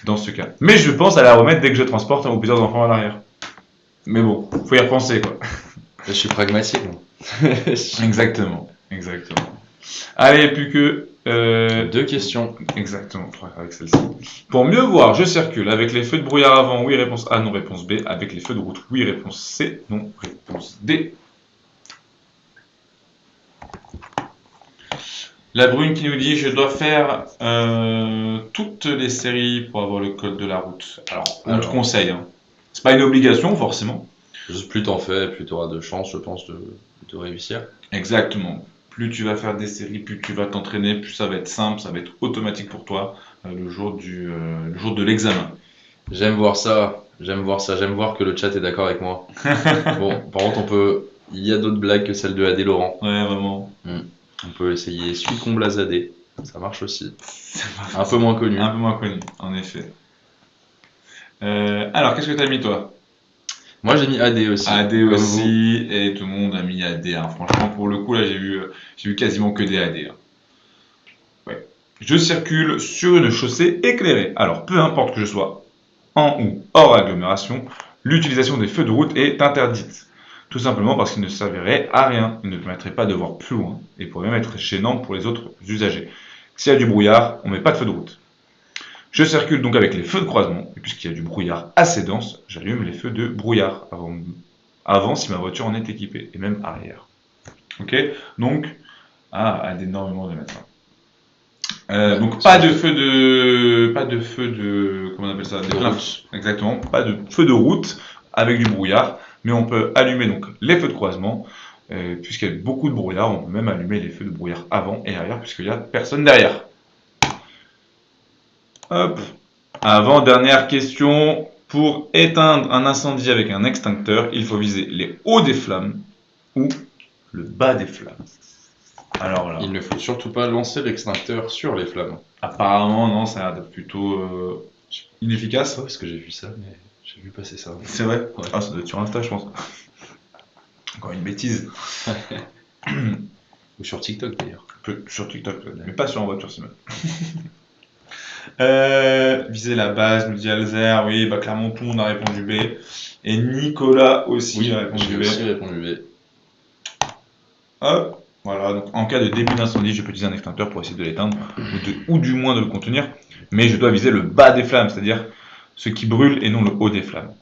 dans ce cas. Mais je pense à la remettre dès que je transporte un ou plusieurs enfants à l'arrière. Mais bon, faut y repenser quoi. Je suis pragmatique. Moi. Exactement, exactement. Allez, plus que 2 questions. Exactement, avec celle-ci. Pour mieux voir, je circule avec les feux de brouillard avant, oui, réponse A, non, réponse B. Avec les feux de route, oui, réponse C, non, réponse D. La brune qui nous dit je dois faire toutes les séries pour avoir le code de la route. Alors, on te conseille. Hein. C'est pas une obligation, forcément. Juste plus t'en fais, plus t'auras de chance, je pense, de réussir. Exactement. Plus tu vas faire des séries, plus tu vas t'entraîner, plus ça va être simple, ça va être automatique pour toi le jour de l'examen. J'aime voir ça, j'aime voir que le chat est d'accord avec moi. Bon, par contre, il y a d'autres blagues que celle de AD Laurent. Ouais, vraiment. On peut essayer Suicombe Blazadé, ça marche aussi. Un peu moins connu. Un peu moins connu, en effet. Alors, qu'est-ce que t'as mis toi? Moi j'ai mis AD aussi. AD aussi, et tout le monde a mis AD. Hein. Franchement, pour le coup, là, j'ai vu quasiment que des AD. Hein. Ouais. Je circule sur une chaussée éclairée. Alors, peu importe que je sois en ou hors agglomération, l'utilisation des feux de route est interdite. Tout simplement parce qu'il ne servirait à rien. Il ne permettrait pas de voir plus loin et pourrait même être gênant pour les autres usagers. S'il y a du brouillard, on ne met pas de feu de route. Je circule donc avec les feux de croisement, et puisqu'il y a du brouillard assez dense, j'allume les feux de brouillard avant si ma voiture en est équipée, et même arrière. Ok. Donc, d'énormément de maintenant. Donc pas de feu de, comment on appelle ça, des pleins feux. Exactement, pas de feu de route avec du brouillard, mais on peut allumer donc les feux de croisement, puisqu'il y a beaucoup de brouillard, on peut même allumer les feux de brouillard avant et arrière, puisqu'il n'y a personne derrière. Hop. Avant, dernière question. Pour éteindre un incendie avec un extincteur, il faut viser les hauts des flammes ou le bas des flammes. Alors là. Il ne faut surtout pas lancer l'extincteur sur les flammes. Apparemment, non, ça a l'air d'être plutôt inefficace. Ouais, parce que j'ai vu ça, mais j'ai vu passer ça. C'est vrai. Ouais. Ah, ça doit être sur Insta, je pense. Encore une bêtise. Ou sur TikTok d'ailleurs. Sur TikTok, mais pas sur en voiture, c'est même. Viser la base, nous dit Alzer, oui, bah clairement tout le monde a répondu B. Et Nicolas aussi a répondu B. J'ai aussi répondu B. Hop, voilà, donc en cas de début d'incendie, je peux utiliser un extincteur pour essayer de l'éteindre, ou du moins de le contenir, mais je dois viser le bas des flammes, c'est-à-dire ce qui brûle et non le haut des flammes.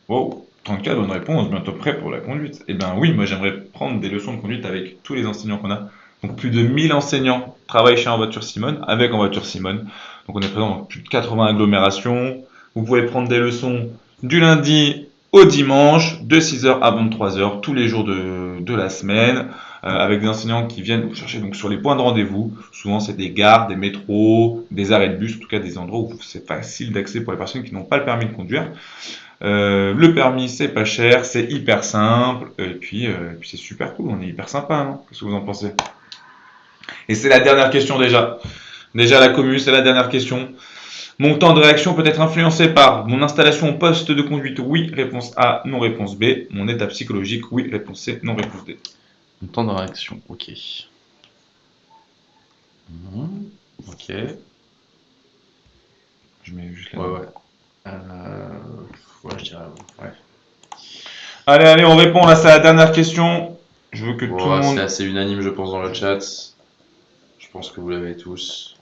Wow, 34 bonnes réponses, bientôt prêt pour la conduite. Eh ben oui, moi j'aimerais prendre des leçons de conduite avec tous les enseignants qu'on a. Donc plus de 1000 enseignants travaillent chez En Voiture Simone, avec En Voiture Simone. Donc on est présent dans plus de 80 agglomérations. Vous pouvez prendre des leçons du lundi au dimanche, de 6h à 23h, tous les jours de la semaine, avec des enseignants qui viennent vous chercher donc sur les points de rendez-vous. Souvent c'est des gares, des métros, des arrêts de bus, en tout cas des endroits où c'est facile d'accès pour les personnes qui n'ont pas le permis de conduire. Le permis, c'est pas cher, c'est hyper simple, et puis c'est super cool, on est hyper sympa, non? Qu'est-ce que vous en pensez? Et c'est la dernière question déjà. Déjà la commu, c'est la dernière question. Mon temps de réaction peut être influencé par mon installation au poste de conduite, oui, réponse A, non, réponse B. Mon état psychologique, oui, réponse C, non, réponse D. Mon temps de réaction, ok. Ok. Je mets juste là. Ouais. Ouais, je dirais ouais. Allez, on répond là, c'est la dernière question. Je veux que tout le monde... C'est assez unanime, je pense, dans le chat. Je pense que vous l'avez tous.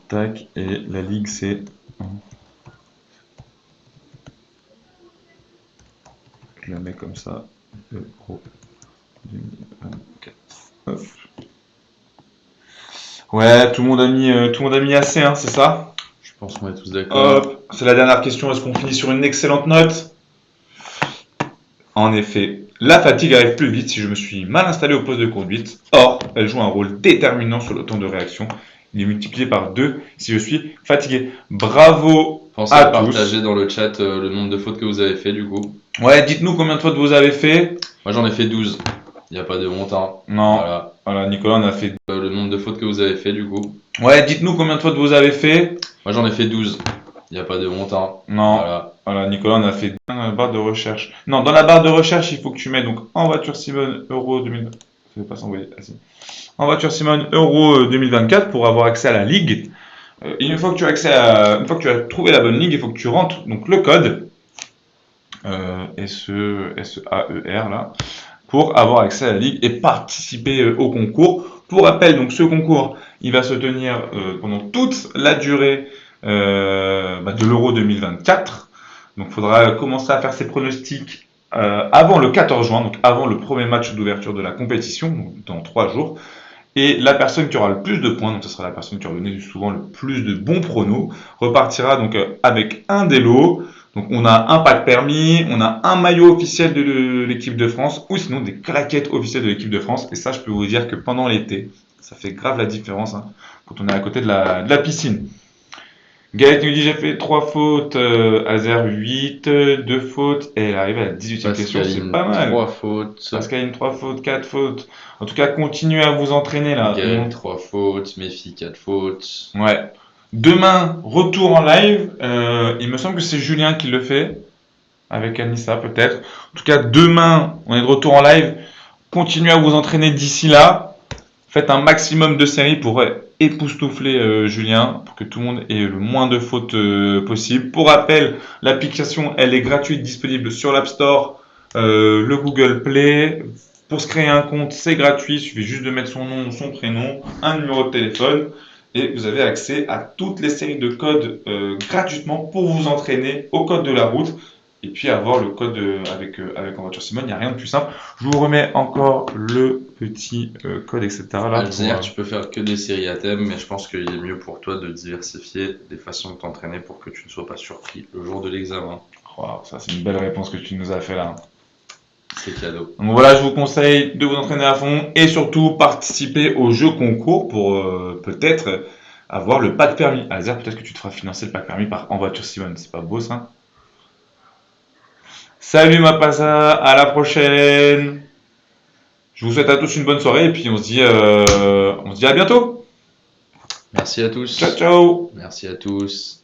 Tac, et la ligue c'est... Je la mets comme ça. Euro 2024. Hop. Ouais, tout le monde a mis assez, hein, c'est ça? Je pense qu'on est tous d'accord. Hop, c'est la dernière question. Est-ce qu'on finit sur une excellente note? En effet, la fatigue arrive plus vite si je me suis mal installé au poste de conduite. Or, elle joue un rôle déterminant sur le temps de réaction. Il est multiplié par 2 si je suis fatigué. Bravo Pensez à à partager tous. dans le chat le nombre de fautes que vous avez fait, du coup. Ouais, dites-nous combien de fautes vous avez fait. Moi, j'en ai fait 12. Il n'y a pas de honte, hein. Non. Voilà, Nicolas en a fait... Le nombre de fautes que vous avez fait, du coup. Ouais, dites-nous combien de fautes vous avez fait. Moi, j'en ai fait 12. Il n'y a pas de honte, hein. Non. Voilà, Nicolas en a fait dans la barre de recherche. Non, dans la barre de recherche, il faut que tu mets donc En Voiture Simone Euro 2000. Ça ne pas s'envoyer. Ah, si. En Voiture Simone Euro 2024 pour avoir accès à la ligue. Une fois que tu as trouvé la bonne ligue, il faut que tu rentres donc le code SEAER là pour avoir accès à la ligue et participer au concours. Pour rappel, donc ce concours, il va se tenir pendant toute la durée de l'Euro 2024. Donc il faudra commencer à faire ses pronostics avant le 14 juin, donc avant le premier match d'ouverture de la compétition, donc dans 3 jours. Et la personne qui aura le plus de points, donc ce sera la personne qui aura donné souvent le plus de bons pronos, repartira donc avec un des lots. Donc on a un pack permis, on a un maillot officiel de l'équipe de France, ou sinon des claquettes officielles de l'équipe de France. Et ça, je peux vous dire que pendant l'été, ça fait grave la différence hein, quand on est à côté de la piscine. Gaël nous dit j'ai fait 3 fautes, Azer 8, 2 fautes, et elle arrive à la 18e question, c'est pas mal. 3 fautes. Pascaline 3 fautes, 4 fautes. En tout cas, continuez à vous entraîner là. Gaël 3 fautes, Méfie 4 fautes. Ouais. Demain, retour en live. Il me semble que c'est Julien qui le fait. Avec Anissa peut-être. En tout cas, demain, on est de retour en live. Continuez à vous entraîner d'ici là. Faites un maximum de séries pour époustoufler Julien, pour que tout le monde ait le moins de fautes possible. Pour rappel, l'application, elle est gratuite, disponible sur l'App Store, le Google Play. Pour se créer un compte, c'est gratuit. Il suffit juste de mettre son nom, son prénom, un numéro de téléphone. Et vous avez accès à toutes les séries de codes gratuitement pour vous entraîner au code de la route. Et puis avoir le code avec En Voiture Simone, il n'y a rien de plus simple. Je vous remets encore le petit code, etc. Là, tu peux faire que des séries à thème, mais je pense qu'il est mieux pour toi de diversifier des façons de t'entraîner pour que tu ne sois pas surpris le jour de l'examen. Wow, ça c'est une belle réponse que tu nous as fait là. C'est cadeau. Donc voilà, je vous conseille de vous entraîner à fond et surtout participer au jeu concours pour peut-être avoir le pack permis. Azer, peut-être que tu te feras financer le pack permis par En Voiture Simone. C'est pas beau ça? Salut ma passa, à la prochaine. Je vous souhaite à tous une bonne soirée et puis on se dit à bientôt. Merci à tous. Ciao ciao. Merci à tous.